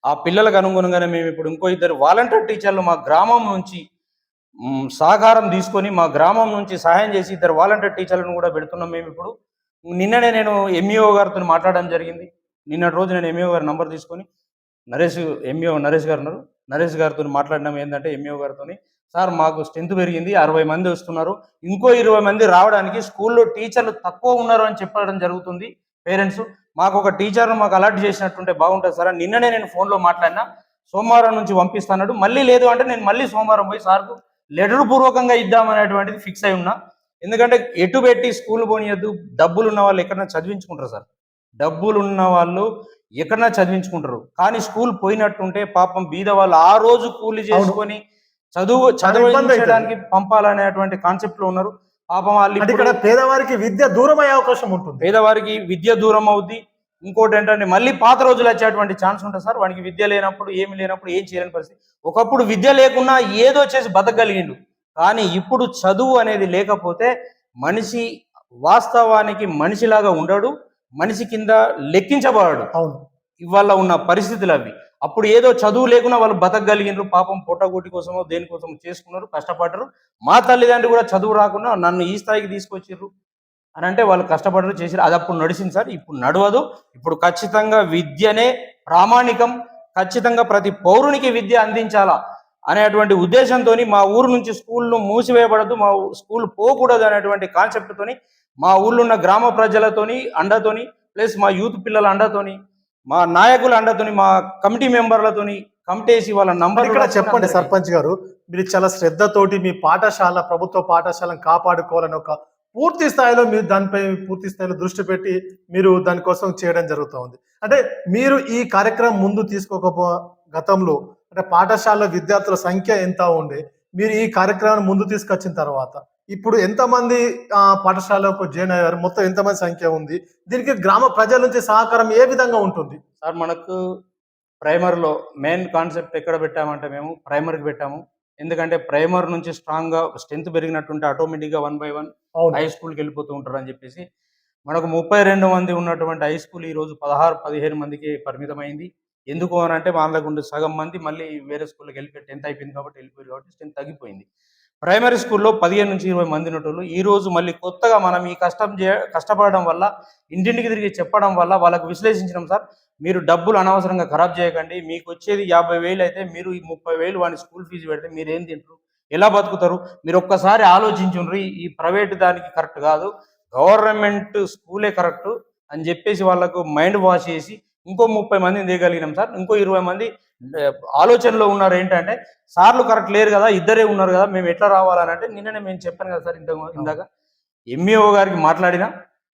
ఆ పిల్లలకు అనుగుణంగానే మేము ఇప్పుడు ఇంకో 2 వాలంటీర్ టీచర్లు మా గ్రామం నుంచి సహకారం తీసుకొని మా గ్రామం నుంచి సహాయం చేసి 2 వాలంటీర్ టీచర్లను కూడా పెడుతున్నాం మేము ఇప్పుడు. నిన్ననే నేను ఎంఈఓ గారితో మాట్లాడడం జరిగింది. నిన్నటి రోజు నేను ఎంఈఓ గారి నంబర్ తీసుకొని నరేష్ గారు ఉన్నారు, నరేష్ గారితో మాట్లాడినాం. ఏంటంటే ఎంఈఓ గారితో, సార్ మాకు స్ట్రెంత్ పెరిగింది, 60 మంది వస్తున్నారు, ఇంకో 20 మంది రావడానికి స్కూల్లో టీచర్లు తక్కువ ఉన్నారు అని చెప్పడం జరుగుతుంది. పేరెంట్స్ మాకు ఒక టీచర్ను మాకు అలర్ట్ చేసినట్టుంటే బాగుంటుంది సార్. నిన్ననే నేను ఫోన్లో మాట్లాడినా, సోమవారం నుంచి పంపిస్తాడు. మళ్ళీ లేదు అంటే నేను మళ్ళీ సోమవారం పోయి సార్కు లెటర్ పూర్వకంగా ఇద్దామనేటువంటిది ఫిక్స్ అయి ఉన్నా. ఎందుకంటే ఎటు పెట్టి స్కూల్ పోనీయద్దు, డబ్బులు ఉన్న వాళ్ళు ఎక్కడైనా చదివించుకుంటారు సార్, డబ్బులు ఉన్న వాళ్ళు ఎక్కడైనా చదివించుకుంటారు. కానీ స్కూల్ పోయినట్టుంటే పాపం బీద వాళ్ళు ఆ రోజు కూలి చేసుకొని చదవడానికి పంపాలనేటువంటి కాన్సెప్ట్ లో ఉన్నారు. పాపం వాళ్ళు ఇక్కడ పేదవారికి విద్య దూరం అయ్యే అవకాశం ఉంటుంది, పేదవారికి విద్య దూరం అవుద్ది. ఇంకోటి ఏంటంటే మళ్ళీ పాత రోజులు వచ్చేటువంటి ఛాన్స్ ఉంటుంది సార్. వాడికి విద్య లేనప్పుడు ఏం చేయలేని పరిస్థితి. ఒకప్పుడు విద్య లేకున్నా ఏదో చేసి బతకగలిగిండు, కానీ ఇప్పుడు చదువు అనేది లేకపోతే మనిషి వాస్తవానికి మనిషిలాగా ఉండడు, మనిషి కింద లెక్కించబడాడు. అవును, ఇవాళ ఉన్న పరిస్థితులు అవి. అప్పుడు ఏదో చదువు లేకున్నా వాళ్ళు బతకగలిగినారు, పాపం పొట్టగొట్టి కోసమో దేనికోసం చేసుకున్నారు, కష్టపడ్డారు. మా తల్లిదండ్రులు కూడా చదువు రాకుండా నన్ను ఈ స్థాయికి తీసుకొచ్చిర్రు అని అంటే వాళ్ళు కష్టపడరు, చేసిరు. అది అప్పుడు నడిచింది సార్, ఇప్పుడు నడవదు. ఇప్పుడు ఖచ్చితంగా విద్యనే ప్రామాణికం, ఖచ్చితంగా ప్రతి పౌరునికి విద్య అందించాలా అనేటువంటి ఉద్దేశంతో మా ఊరు నుంచి స్కూల్ను మూసివేయబడద్దు, మా స్కూల్ పోకూడదు అనేటువంటి కాన్సెప్ట్తోని మా ఊళ్ళో ఉన్న గ్రామ ప్రజలతోని అండతోని, ప్లస్ మా యూత్ పిల్లల అండతోని, మా నాయకుల అండతోని, మా కమిటీ మెంబర్లతోని కమిటేసి వాళ్ళ నంబర్ ఇక్కడ చెప్పండి సర్పంచ్ గారు, మీరు చాలా శ్రద్ధతోటి మీ ప్రభుత్వ పాఠశాలను కాపాడుకోవాలని ఒక పూర్తి స్థాయిలో మీరు దానిపై పూర్తి స్థాయిలో దృష్టి పెట్టి మీరు దానికోసం చేయడం జరుగుతూ ఉంది. అంటే మీరు ఈ కార్యక్రమం ముందు గతంలో అంటే పాఠశాల విద్యార్థుల సంఖ్య ఎంత ఉండే, మీరు ఈ కార్యక్రమాన్ని ముందు తీసుకొచ్చిన తర్వాత ఇప్పుడు ఎంతమంది పాఠశాలకు జాయిన్ అయ్యారు, మొత్తం ఎంతమంది సంఖ్య ఉంది, దీనికి గ్రామ ప్రజల నుంచి సహకారం ఏ విధంగా ఉంటుంది? సార్ మనకు ప్రైమర్లో మెయిన్ కాన్సెప్ట్ ఎక్కడ పెట్టామంటే మేము ప్రైమర్కి పెట్టాము. ఎందుకంటే ప్రైమర్ నుంచి స్ట్రాంగ్గా స్ట్రెంత్ పెరిగినట్టుంటే ఆటోమేటిక్గా 1 by 1 హై స్కూల్కి వెళ్ళిపోతూ ఉంటారు అని చెప్పేసి మనకు 32 మంది ఉన్నటువంటి హై స్కూల్ ఈరోజు 16-15 మందికి పరిమితమైంది. ఎందుకు అని అంటే వాళ్ళకు సగం మంది మళ్ళీ వేరే స్కూల్కి వెళ్ళిపోయి 10th అయిపోయింది కాబట్టి వెళ్ళిపోయారు, కాబట్టి స్ట్రెంత్ తగ్గిపోయింది. ప్రైమరీ స్కూల్లో 15-20 మంది ఉన్నట్టు ఈరోజు మళ్ళీ కొత్తగా మనం ఈ కష్టపడడం వల్ల, ఇంటింటికి తిరిగి చెప్పడం వల్ల వాళ్ళకు విశ్లేషించినాం సార్. మీరు డబ్బులు అనవసరంగా ఖరాబ్ చేయకండి, మీకు వచ్చేది 50,000 అయితే మీరు ఈ 30,000 వాని స్కూల్ ఫీజు పెడితే మీరు ఏం తింటారు, ఎలా బతుకుతారు, మీరు ఒక్కసారి ఆలోచించుండ్రి. ఈ ప్రైవేట్ దానికి కరెక్ట్ కాదు, గవర్నమెంట్ స్కూలే కరెక్ట్ అని చెప్పేసి వాళ్ళకు మైండ్ వాష్ చేసి ఇంకో 30 మందిని దిగలిగినాం సార్. ఇంకో 20 మంది ఆలోచనలో ఉన్నారు. ఏంటంటే సార్లు కరెక్ట్ లేరు కదా, ఇద్దరే ఉన్నారు కదా, మేము ఎట్లా రావాలని అంటే నిన్ననే మేము చెప్పాను కదా సార్ ఇందాక ఎంఈఓ గారికి మాట్లాడినా.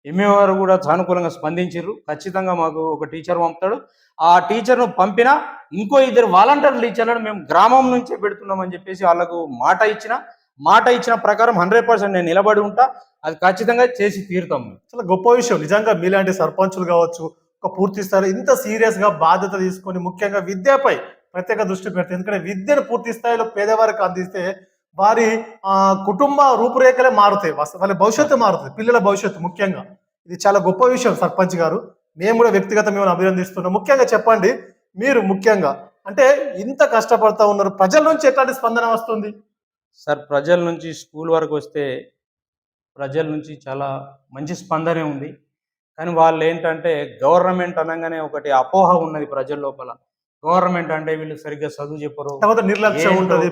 ఎంఈఓ గారు కూడా సానుకూలంగా స్పందించారు. ఖచ్చితంగా మాకు ఒక టీచర్ పంపుతాడు, ఆ టీచర్ను పంపినా ఇంకో 2 వాలంటీర్ టీచర్లను మేము గ్రామం నుంచే పెడుతున్నామని చెప్పేసి వాళ్ళకు మాట ఇచ్చిన ప్రకారం 100% నేను నిలబడి ఉంటా. అది ఖచ్చితంగా చేసి తీరుతాం. చాలా గొప్ప విషయం నిజంగా. మీలాంటి సర్పంచులు కావచ్చు ఒక పూర్తి స్థాయిలో ఇంత సీరియస్ గా బాధ్యత తీసుకొని ముఖ్యంగా విద్యపై ప్రత్యేక దృష్టి పెడతారు. ఎందుకంటే విద్యను పూర్తి స్థాయిలో పేదవారికి అందిస్తే వారి కుటుంబ రూపురేఖలే మారుతాయి, వాళ్ళ భవిష్యత్తు మారుతుంది, పిల్లల భవిష్యత్తు ముఖ్యంగా. ఇది చాలా గొప్ప విషయం సర్పంచ్ గారు. మేము కూడా వ్యక్తిగతంగా మేము అభినందిస్తున్నాం. ముఖ్యంగా చెప్పండి, మీరు ముఖ్యంగా అంటే ఇంత కష్టపడతా ఉన్నారు, ప్రజల నుంచి ఎట్లాంటి స్పందన వస్తుంది సార్? ప్రజల నుంచి స్కూల్ వరకు వస్తే ప్రజల నుంచి చాలా మంచి స్పందనే ఉంది. కానీ వాళ్ళు ఏంటంటే గవర్నమెంట్ అనగానే ఒకటి అపోహ ఉన్నది ప్రజల లోపల. గవర్నమెంట్ అంటే వీళ్ళు సరిగ్గా చదువు చెప్పరు, తర్వాత నిర్లక్ష్యం ఉంటుంది,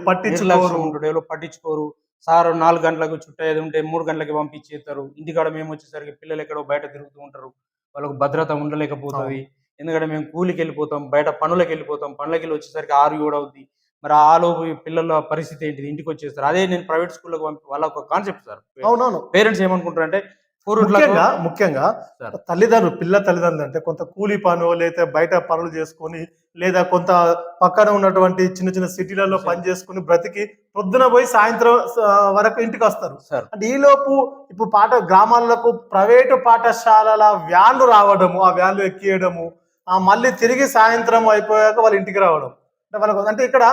పట్టించుకోరు. సార్ 4 గంటలకు చుట్టేది ఉంటే 3 గంటలకి పంపించేస్తారు. ఇంటికాడ మేము వచ్చేసరికి పిల్లలు ఎక్కడో బయట తిరుగుతూ ఉంటారు, వాళ్ళకు భద్రత ఉండలేకపోతుంది. ఎందుకంటే మేము కూలికి వెళ్ళిపోతాం, బయట పనులకు వెళ్ళిపోతాం, పనులకి వెళ్ళి వచ్చేసరికి 6, 7 అవుద్ది. మరి ఆలోపు పిల్లల పరిస్థితి ఏంటిది, ఇంటికి వచ్చేస్తారు. అదే నేను ప్రైవేట్ స్కూల్లోకి వాళ్ళ ఒక కాన్సెప్ట్ సార్. అవునవును. పేరెంట్స్ ఏమనుకుంటారంటే ముఖ్యంగా తల్లిదండ్రులు అంటే కొంత కూలి పను లేదా బయట పనులు చేసుకొని లేదా కొంత పక్కన ఉన్నటువంటి చిన్న చిన్న సిటీలలో పని చేసుకుని బ్రతికి పొద్దున పోయి సాయంత్రం వరకు ఇంటికి వస్తారు. అంటే ఈలోపు ఇప్పుడు గ్రామాలకు ప్రైవేటు పాఠశాలల వ్యాన్లు రావడము, ఆ వ్యాన్లు ఎక్కియడము, మళ్ళీ తిరిగి సాయంత్రం అయిపోయాక వాళ్ళ ఇంటికి రావడం. అంటే వాళ్ళకు అంటే ఇక్కడ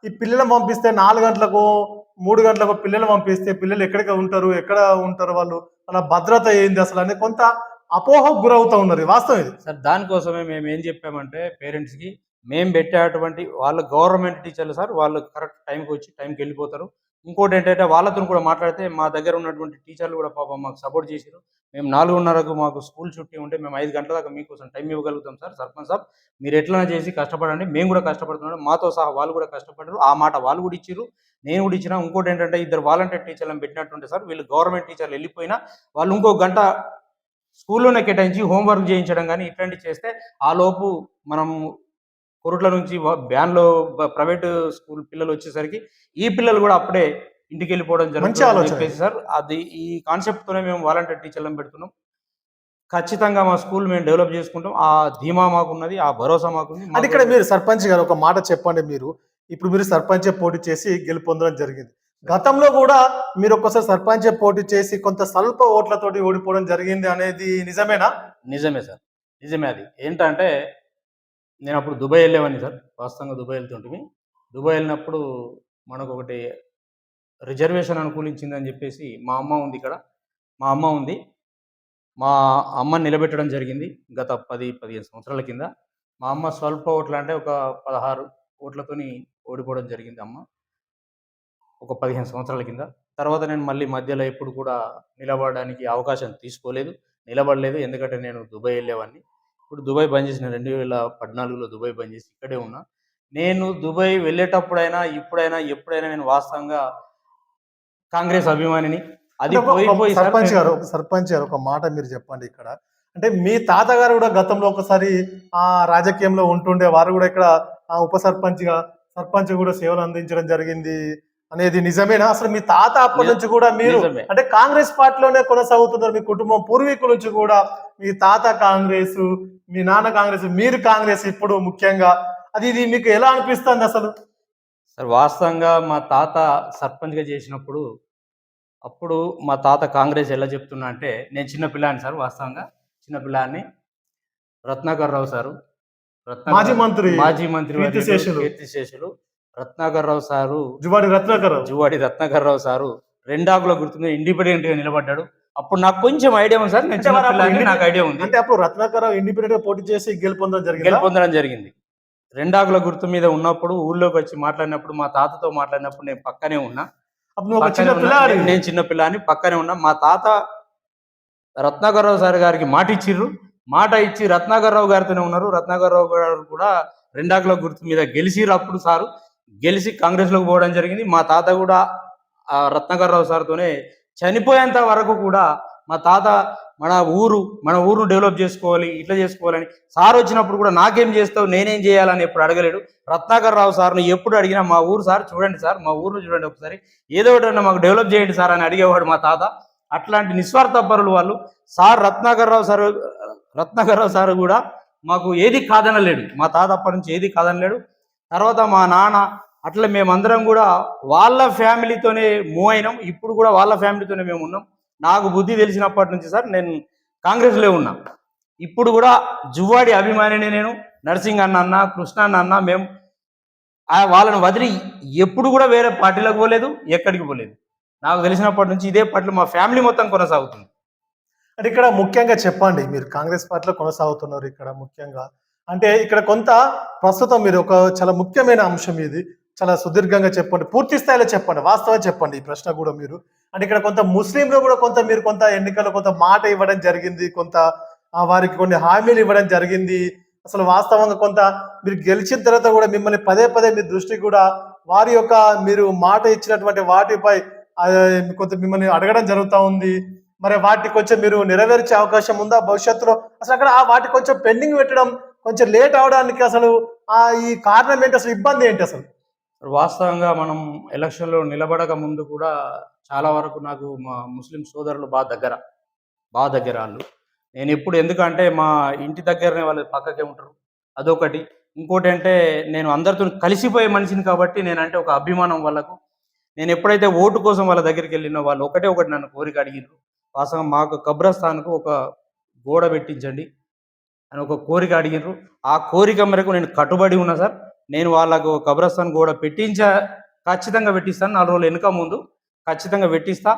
ఈ పిల్లలను పంపిస్తే 4 గంటలకు 3 గంటలకు పిల్లలు పంపిస్తే పిల్లలు ఎక్కడ ఉంటారు వాళ్ళ భద్రత ఏంది అసలు అని కొంత అపోహకు గురవుతూ ఉన్నారు. వాస్తవం ఇది సార్. దానికోసమే మేము ఏం చెప్పామంటే పేరెంట్స్కి, మేము పెట్టేటువంటి వాళ్ళు గవర్నమెంట్ టీచర్లు సార్, వాళ్ళు కరెక్ట్ టైంకి వచ్చి టైంకి వెళ్ళిపోతారు. ఇంకోటి ఏంటంటే వాళ్ళతో కూడా మాట్లాడితే మా దగ్గర ఉన్నటువంటి టీచర్లు కూడా పాపం మాకు సపోర్ట్ చేశారు. మేము 4:30కు మాకు స్కూల్ చుట్టి ఉంటే మేము 5 గంటల దాకా మీకోసం టైం ఇవ్వగలుగుతాం సార్. సర్పంచ్ సాబ్ మీరు ఎట్లైనా చేసి కష్టపడండి, మేము కూడా కష్టపడుతున్నాం, మాతో సహా వాళ్ళు కూడా కష్టపడరు. ఆ మాట వాళ్ళు కూడా ఇచ్చారు, నేను కూడా ఇచ్చిన. ఇంకోటి ఏంటంటే 2 వాలంటీర్ టీచర్లను పెట్టినట్టుంటే సార్, వీళ్ళు గవర్నమెంట్ టీచర్లు వెళ్ళిపోయినా వాళ్ళు ఇంకో గంట స్కూల్లోనే కేటాయించి హోంవర్క్ చేయించడం కానీ ఇట్లాంటివి చేస్తే ఆ లోపు మనం కొరుట్ల నుంచి వ్యాన్లో ప్రైవేట్ స్కూల్ పిల్లలు వచ్చేసరికి ఈ పిల్లలు కూడా అప్పుడే ఇంటికి వెళ్ళిపోవడం జరుగుతుంది చెప్పేసి సార్. అది ఈ కాన్సెప్ట్ తోనే మేము వాలంటీర్ టీచర్లను పెడుతున్నాం. ఖచ్చితంగా మా స్కూల్ మేము డెవలప్ చేసుకుంటాం. ఆ ధీమా మాకున్నది, ఆ భరోసా మాకుంది. అది ఇక్కడ మీరు సర్పంచ్ గారు ఒక మాట చెప్పండి. మీరు సర్పంచ్ పోటీ చేసి గెలుపొందడం జరిగింది. గతంలో కూడా మీరు ఒక్కసారి సర్పంచ్ పోటీ చేసి కొంత స్వల్ప ఓట్లతోటి ఓడిపోవడం జరిగింది అనేది నిజమేనా? నిజమే సార్, నిజమే. అది ఏంటంటే నేను అప్పుడు దుబాయ్ వెళ్ళేవాడిని సార్. వాస్తవంగా దుబాయ్ వెళ్తుంటే దుబాయ్ వెళ్ళినప్పుడు మనకు ఒకటి రిజర్వేషన్ అనుకూలించిందని చెప్పేసి మా అమ్మ ఉంది ఇక్కడ. మా అమ్మని నిలబెట్టడం జరిగింది గత 10-15 సంవత్సరాల కింద. మా అమ్మ స్వల్ప ఓట్లు అంటే ఒక 16 ఓట్లతోని ఓడిపోవడం జరిగింది అమ్మ ఒక 15 సంవత్సరాల కింద. తర్వాత నేను మళ్ళీ మధ్యలో ఎప్పుడు కూడా నిలబడడానికి అవకాశం నిలబడలేదు. ఎందుకంటే నేను దుబాయ్ వెళ్ళేవాడిని. ఇప్పుడు దుబాయ్ బంద్ చేసిన 2014లో దుబాయ్ బంద్ చేసి ఇక్కడే ఉన్నా. నేను దుబాయ్ వెళ్ళేటప్పుడైనా ఇప్పుడైనా ఎప్పుడైనా నేను వాస్తవంగా కాంగ్రెస్ అభిమానిని. అది సర్పంచ్ గారు ఒక మాట మీరు చెప్పండి ఇక్కడ. అంటే మీ తాతగారు కూడా గతంలో ఒకసారి రాజకీయంలో ఉంటుండే, వారు కూడా ఇక్కడ ఉప సర్పంచ్ కూడా సేవలు అందించడం జరిగింది అనేది నిజమేనా? అసలు మీ తాత అప్పటి నుంచి కూడా మీరు అంటే కాంగ్రెస్ పార్టీలోనే కొనసాగుతున్నారు. మీ కుటుంబం పూర్వీకుల నుంచి కూడా మీ తాత కాంగ్రెస్, మీ నాన్న కాంగ్రెస్, మీరు కాంగ్రెస్ ఇప్పుడు ముఖ్యంగా ఇది మీకు ఎలా అనిపిస్తుంది అసలు? సార్ వాస్తవంగా మా తాత సర్పంచ్గా చేసినప్పుడు అప్పుడు మా తాత కాంగ్రెస్ ఎలా చెప్తున్నా అంటే, నేను చిన్నపిల్లాన్ని సార్, వాస్తవంగా చిన్నపిల్లాన్ని. రత్నాకర్ రావు సారు, మాజీ మంత్రి కీర్తిశేషులు రత్నాకర్ రావు సారు, జువాడి రత్నాకర్ రావు సారు 2 ఆకుల గుర్తు ఇండిపెండెంట్ గా నిలబడ్డాడు. అప్పుడు నాకు కొంచెం ఐడియా ఉంది సార్, నేను చిన్నపిల్లాన్ని, నాకు ఐడియా ఉంది. అంటే అప్పుడు రత్నాకర్ రావు ఇండిపెండెంట్ గా పోటీ చేసి గెలుపొందడం జరిగింది. 2 ఆకుల గుర్తు మీద ఉన్నప్పుడు ఊళ్ళోకి వచ్చి మాట్లాడినప్పుడు, మా తాతతో మాట్లాడినప్పుడు నేను పక్కనే ఉన్నా. నేను చిన్నపిల్లని పక్కనే ఉన్నా. మా తాత రత్నాకర్ రావు సార్ గారికి మాట ఇచ్చి రత్నాకర్ రావు గారితోనే ఉన్నారు. రత్నాకర్ రావు గారు కూడా 2 ఆకుల గుర్తు మీద గెలిచిర్రు. అప్పుడు సారు గెలిచి కాంగ్రెస్ లోకి పోవడం జరిగింది. మా తాత కూడా రత్నాకర్ రావు సార్తోనే చనిపోయేంత వరకు కూడా మా తాత మన ఊరును డెవలప్ చేసుకోవాలి, ఇట్లా చేసుకోవాలని. సార్ వచ్చినప్పుడు కూడా నాకేం చేస్తావు, నేనేం చేయాలని ఎప్పుడు అడగలేడు. రత్నాకర్ రావు సార్ను ఎప్పుడు అడిగినా మా ఊరు సార్ చూడండి సార్, మా ఊరును చూడండి ఒకసారి, ఏదో ఒకటి మాకు డెవలప్ చేయండి సార్ అని అడిగేవాడు మా తాత. అట్లాంటి నిస్వార్థ పరులు వాళ్ళు. రత్నాకర్ రావు సార్ కూడా మాకు ఏది కాదనలేడు. మా తాత అప్పటి నుంచి ఏది కాదనలేడు. తర్వాత మా నాన్న, అట్లా మేమందరం కూడా వాళ్ళ ఫ్యామిలీతోనే మూవ్ అయినాం. ఇప్పుడు కూడా వాళ్ళ ఫ్యామిలీతోనే మేము ఉన్నాం. నాకు బుద్ధి తెలిసినప్పటి నుంచి సార్ నేను కాంగ్రెస్లో ఉన్నా. ఇప్పుడు కూడా జువ్వాడి అభిమానిని నేను. నర్సింగ్ అన్న, కృష్ణ అన్న, మేము వాళ్ళని వదిలి ఎప్పుడు కూడా వేరే పార్టీలకు పోలేదు, ఎక్కడికి పోలేదు. నాకు తెలిసినప్పటి నుంచి ఇదే పార్టీలో మా ఫ్యామిలీ మొత్తం కొనసాగుతుంది. అంటే ఇక్కడ ముఖ్యంగా చెప్పండి, మీరు కాంగ్రెస్ పార్టీలో కొనసాగుతున్నారు. ఇక్కడ ముఖ్యంగా అంటే ఇక్కడ కొంత ప్రస్తుతం మీరు ఒక చాలా ముఖ్యమైన అంశం ఇది, చాలా సుదీర్ఘంగా చెప్పండి, పూర్తి స్థాయిలో చెప్పండి, వాస్తవం చెప్పండి ఈ ప్రశ్న కూడా మీరు. అంటే ఇక్కడ కొంత ముస్లింలు కూడా మీరు కొంత ఎన్నికల్లో కొంత మాట ఇవ్వడం జరిగింది, కొంత వారికి కొన్ని హామీలు ఇవ్వడం జరిగింది. అసలు వాస్తవంగా కొంత మీరు గెలిచిన తర్వాత కూడా మిమ్మల్ని పదే పదే మీ దృష్టి కూడా వారి యొక్క మీరు మాట ఇచ్చినటువంటి వాటిపై కొంత మిమ్మల్ని అడగడం జరుగుతూ ఉంది. మరి వాటిని కొంచెం మీరు నెరవేర్చే అవకాశం ఉందా భవిష్యత్తులో? అసలు అక్కడ వాటి కొంచెం పెండింగ్ పెట్టడం కొంచెం లేట్ అవడానికి అసలు ఈ కారణం ఏంటి, అసలు ఇబ్బంది ఏంటి అసలు? వాస్తవంగా మనం ఎలక్షన్లో నిలబడక ముందు కూడా చాలా వరకు నాకు మా ముస్లిం సోదరులు బాగా దగ్గర వాళ్ళు. నేను ఎప్పుడు, ఎందుకంటే మా ఇంటి దగ్గరనే వాళ్ళు పక్కకే ఉంటారు, అదొకటి. ఇంకోటి అంటే నేను అందరితో కలిసిపోయే మనిషిని కాబట్టి నేనంటే ఒక అభిమానం వాళ్ళకు. నేను ఎప్పుడైతే ఓటు కోసం వాళ్ళ దగ్గరికి వెళ్ళినో వాళ్ళు ఒకటి నన్ను కోరిక అడిగినారు. వాస్తవం మాకు కబ్రస్థాన్కు ఒక గోడ పెట్టించండి అని ఒక కోరిక అడిగినారు. ఆ కోరిక మేరకు నేను కట్టుబడి ఉన్నా సార్. నేను వాళ్ళకు కబ్రస్థాన్ గోడ ఖచ్చితంగా పెట్టిస్తాను. 4 రోజులు వెనుక ముందు ఖచ్చితంగా పెట్టిస్తా.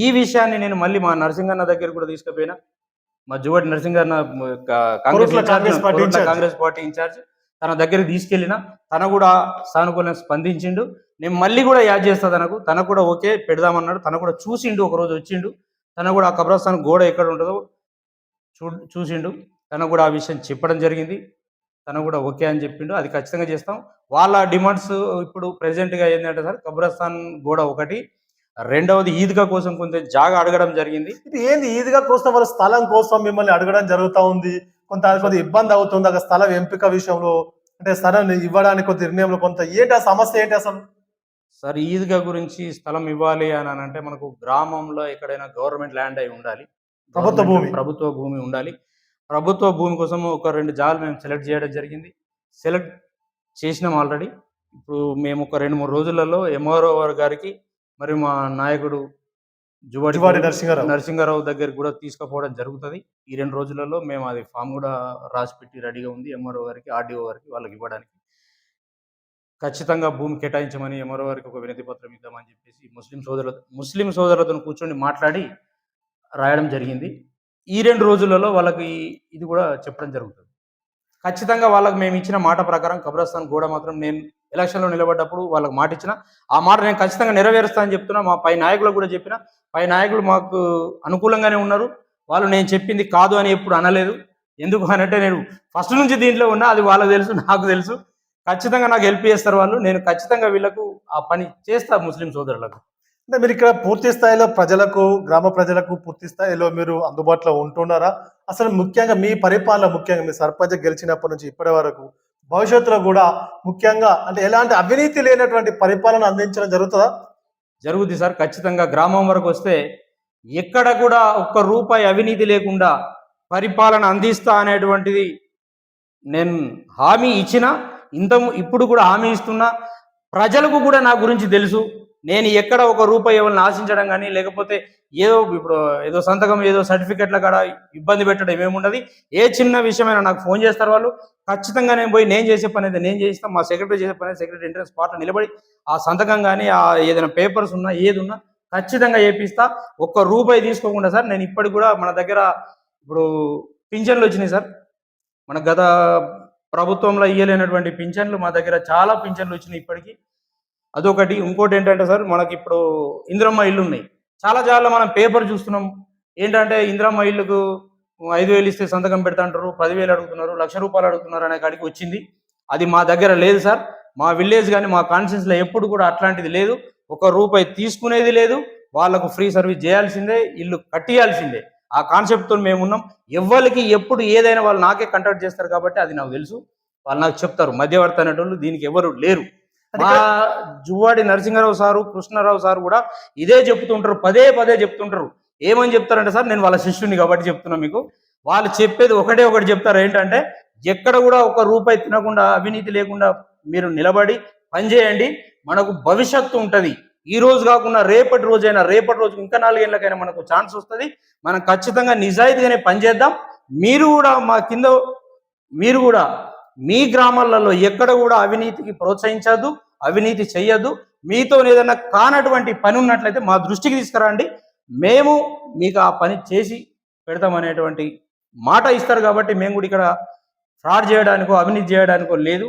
ఈ విషయాన్ని నేను మళ్ళీ మా నరసింగన్న దగ్గర కూడా తీసుకుపోయినా. మా జువ్వాడి నరసింగన్న కాంగ్రెస్ పార్టీ ఇన్ఛార్జ్, తన దగ్గరికి తీసుకెళ్ళిన. తన కూడా సానుకూలంగా స్పందించిండు. నేను మళ్ళీ కూడా యాడ్ చేస్తా తనకు కూడా ఓకే పెడదామన్నాడు. తన కూడా చూసిండు, ఒకరోజు వచ్చిండు. తన కూడా ఆ కబ్రస్థాన్ గోడ ఎక్కడ ఉంటుందో చూసిండు. తను కూడా ఆ విషయం చెప్పడం జరిగింది. తను కూడా ఓకే అని చెప్పిండు. అది ఖచ్చితంగా చేస్తాం. వాళ్ళ డిమాండ్స్ ఇప్పుడు ప్రెసెంట్గా ఏంటంటే సార్, కబ్రస్థాన్ గోడ ఒకటి, రెండవది ఈద్గా కోసం కొంత జాగా అడగడం జరిగింది. ఇది ఏంది ఈద్గా కోసం, వాళ్ళ స్థలం కోసం మిమ్మల్ని అడగడం జరుగుతూ ఉంది. కొంత ఇబ్బంది అవుతుంది అక్కడ స్థలం ఎంపిక విషయంలో, అంటే స్థలం ఇవ్వడానికి కొంత నిర్ణయంలో కొంత ఏంటి ఆ సమస్య ఏంటి అసలు? సార్, ఈద్గా గురించి స్థలం ఇవ్వాలి అని అంటే మనకు గ్రామంలో ఎక్కడైనా గవర్నమెంట్ ల్యాండ్ అయి ఉండాలి, ప్రభుత్వ భూమి ఉండాలి. ప్రభుత్వ భూమి కోసం ఒక 2 జాగాలు మేము సెలెక్ట్ చేయడం జరిగింది. సెలెక్ట్ చేసినాం ఆల్రెడీ. ఇప్పుడు మేము ఒక 2-3 రోజులలో ఎంఆర్ఓ గారికి మరియు మా నాయకుడు జువ్వాడి నరసింహారావు దగ్గరికి కూడా తీసుకుపోవడం జరుగుతుంది. ఈ 2 రోజులలో మేము అది ఫామ్ కూడా రాసి పెట్టి రెడీగా ఉంది ఎంఆర్ఓ గారికి, ఆర్డీఓ గారికి, వాళ్ళకి ఇవ్వడానికి. ఖచ్చితంగా భూమి కేటాయించమని ఎంఆర్ఓ గారికి ఒక వినతి పత్రం ఇద్దామని చెప్పేసి ముస్లిం సోదరులతో కూర్చొని మాట్లాడి రాయడం జరిగింది. ఈ 2 రోజులలో వాళ్ళకి ఇది కూడా చెప్పడం జరుగుతుంది. ఖచ్చితంగా వాళ్ళకి మేము ఇచ్చిన మాట ప్రకారం కబ్రస్థాన్ గోడ మాత్రం నేను ఎలక్షన్లో నిలబడ్డప్పుడు వాళ్ళకి మాట ఇచ్చిన, ఆ మాట నేను ఖచ్చితంగా నెరవేరుస్తా అని చెప్తున్నా. మా పై నాయకులకు కూడా చెప్పిన. పై నాయకులు మాకు అనుకూలంగానే ఉన్నారు. వాళ్ళు నేను చెప్పింది కాదు అని ఎప్పుడు అనలేదు. ఎందుకు అనంటే నేను ఫస్ట్ నుంచి దీంట్లో ఉన్నా, అది వాళ్ళకి తెలుసు, నాకు తెలుసు. ఖచ్చితంగా నాకు హెల్ప్ చేస్తారు వాళ్ళు. నేను ఖచ్చితంగా వీళ్ళకు ఆ పని చేస్తా ముస్లిం సోదరులకు. అంటే మీరు ఇక్కడ పూర్తి స్థాయిలో గ్రామ ప్రజలకు పూర్తి స్థాయిలో మీరు అందుబాటులో ఉంటున్నారా? అసలు ముఖ్యంగా మీ పరిపాలన, ముఖ్యంగా మీ సర్పంచ్ గెలిచినప్పటి నుంచి ఇప్పటి వరకు భవిష్యత్తులో కూడా ముఖ్యంగా అంటే ఎలాంటి అవినీతి లేనటువంటి పరిపాలన అందించడం జరుగుతుందా? జరుగుతుంది సార్. ఖచ్చితంగా గ్రామం వరకు వస్తే ఎక్కడ కూడా ఒక్క రూపాయి అవినీతి లేకుండా పరిపాలన అందిస్తా అనేటువంటిది నేను హామీ ఇచ్చిన. ఇప్పుడు కూడా హామీ ఇస్తున్నా. ప్రజలకు కూడా నా గురించి తెలుసు. నేను ఎక్కడ ఒక రూపాయి ఎవరిని ఆశించడం కానీ, లేకపోతే ఏదో సంతకం, ఏదో సర్టిఫికెట్ల కాడ ఇబ్బంది పెట్టడం ఏముండదు. ఏ చిన్న విషయమైనా నాకు ఫోన్ చేస్తారు వాళ్ళు. ఖచ్చితంగా నేను చేసే పని అయితే నేను చేయిస్తాను. మా సెక్రటరీ చేసే పని సెక్రటరీ ఎంట్రన్స్ స్పాట్లో నిలబడి ఆ సంతకం కానీ, ఆ ఏదైనా పేపర్స్ ఉన్నా, ఏది ఉన్నా ఖచ్చితంగా చేపిస్తా. ఒక్క రూపాయి తీసుకోకుండా సార్. నేను ఇప్పటికి కూడా మన దగ్గర ఇప్పుడు పింఛన్లు వచ్చినాయి సార్. మన గత ప్రభుత్వంలో ఇయ్యలేనటువంటి పింఛన్లు మా దగ్గర చాలా పింఛన్లు వచ్చినాయి ఇప్పటికీ. అదొకటి. ఇంకోటి ఏంటంటే సార్, మనకి ఇప్పుడు ఇందిరమ్మ ఇల్లు ఉన్నాయి. చాలా మనం పేపర్ చూస్తున్నాం. ఏంటంటే ఇందిరమ్మ ఇల్లుకు 5,000 ఇస్తే సంతకం పెడతా అంటారు, 10,000 అడుగుతున్నారు, ₹1,00,000 అడుగుతున్నారు అనే కాడికి వచ్చింది. అది మా దగ్గర లేదు సార్. మా విలేజ్ కానీ మా కాన్స్టిట్యూన్సీలో ఎప్పుడు కూడా అట్లాంటిది లేదు. ₹1 తీసుకునేది లేదు. వాళ్ళకు ఫ్రీ సర్వీస్ చేయాల్సిందే, ఇల్లు కట్టియాల్సిందే. ఆ కాన్సెప్ట్తో మేము ఉన్నాం. ఎవ్వరికి ఎప్పుడు ఏదైనా వాళ్ళు నాకే కంటాక్ట్ చేస్తారు కాబట్టి అది నాకు తెలుసు. వాళ్ళు నాకు చెప్తారు. మధ్యవర్తి అనేటోళ్ళు దీనికి ఎవరు లేరు. అంటే మా ఇక్కడ జువ్వాడి నరసింహారావు సారు, కృష్ణారావు సారు కూడా ఇదే చెప్తుంటారు. పదే పదే చెప్తుంటారు. ఏమని చెప్తారంటే, సార్ నేను వాళ్ళ శిష్యుని కాబట్టి చెప్తున్నా మీకు. వాళ్ళు చెప్పేది ఒకటి చెప్తారు. ఏంటంటే, ఎక్కడ కూడా ఒక రూపాయి తినకుండా అవినీతి లేకుండా మీరు నిలబడి పనిచేయండి. మనకు భవిష్యత్తు ఉంటుంది. ఈ రోజు కాకుండా రేపటి రోజైనా, రేపటి రోజు ఇంకా 4 ఏళ్ళకైనా మనకు ఛాన్స్ వస్తుంది. మనం ఖచ్చితంగా నిజాయితీగానే పనిచేద్దాం. మీరు కూడా మా కింద మీరు కూడా మీ గ్రామాలలో ఎక్కడ కూడా అవినీతికి ప్రోత్సహించద్దు, అవినీతి చెయ్యొద్దు. మీతో ఏదైనా కానటువంటి పని ఉన్నట్లయితే మా దృష్టికి తీసుకురండి. మేము మీకు ఆ పని చేసి పెడతామనేటువంటి మాట ఇస్తారు కాబట్టి మేము కూడా ఇక్కడ ఫ్రాడ్ చేయడానికో అవినీతి చేయడానికో లేదు.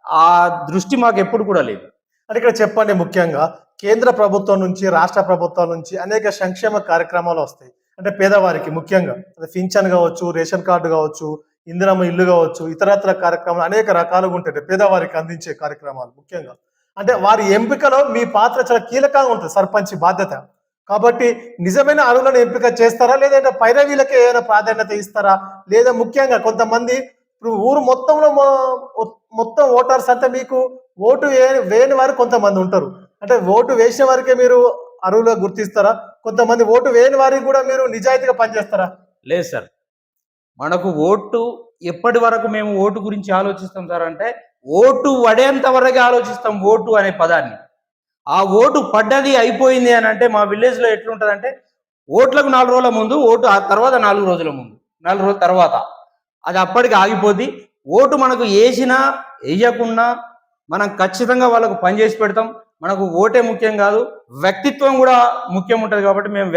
ఆ దృష్టి మాకు ఎప్పుడు కూడా లేదు. అంటే ఇక్కడ చెప్పండి, ముఖ్యంగా కేంద్ర ప్రభుత్వం నుంచి, రాష్ట్ర ప్రభుత్వాల నుంచి అనేక సంక్షేమ కార్యక్రమాలు వస్తాయి. అంటే పేదవారికి ముఖ్యంగా అది పింఛన్ కావచ్చు, రేషన్ కార్డు కావచ్చు, ఇందిరమ్మ ఇల్లు కావచ్చు, ఇతరత్ర కార్యక్రమాలు అనేక రకాలుగా ఉంటాయి పేదవారికి అందించే కార్యక్రమాలు ముఖ్యంగా. అంటే వారి ఎంపికలో మీ పాత్ర చాలా కీలకంగా ఉంటుంది, సర్పంచ్ బాధ్యత. కాబట్టి నిజమైన అర్హులను ఎంపిక చేస్తారా, లేదంటే పైరవీలకే ఏదైనా ప్రాధాన్యత ఇస్తారా? లేదా ముఖ్యంగా కొంతమంది ఇప్పుడు ఊరు మొత్తంలో మొత్తం ఓటర్స్ అంతా మీకు ఓటు వేయని వారు కొంతమంది ఉంటారు. అంటే ఓటు వేసిన వారికే మీరు అర్హులుగా గుర్తిస్తారా? కొంతమంది ఓటు వేయని వారికి కూడా మీరు నిజాయితీగా పనిచేస్తారా? లేదు సార్, మనకు ఓటు ఎప్పటి వరకు మేము ఓటు గురించి ఆలోచిస్తాం సార్ అంటే, ఓటు పడేంత వరకే ఆలోచిస్తాం ఓటు అనే పదాన్ని. ఆ ఓటు పడ్డది అయిపోయింది అని అంటే మా విలేజ్లో ఎట్లుంటుందంటే, ఓట్లకు 4 రోజుల ముందు ఓటు, ఆ తర్వాత 4 రోజుల ముందు, 4 రోజుల తర్వాత అది అప్పటికి ఆగిపోద్ది. ఓటు మనకు వేసినా వేయకున్నా మనం ఖచ్చితంగా వాళ్ళకు పనిచేసి పెడతాం. మనకు ఓటే ముఖ్యం కాదు, వ్యక్తిత్వం కూడా ముఖ్యం ఉంటుంది. కాబట్టి మేము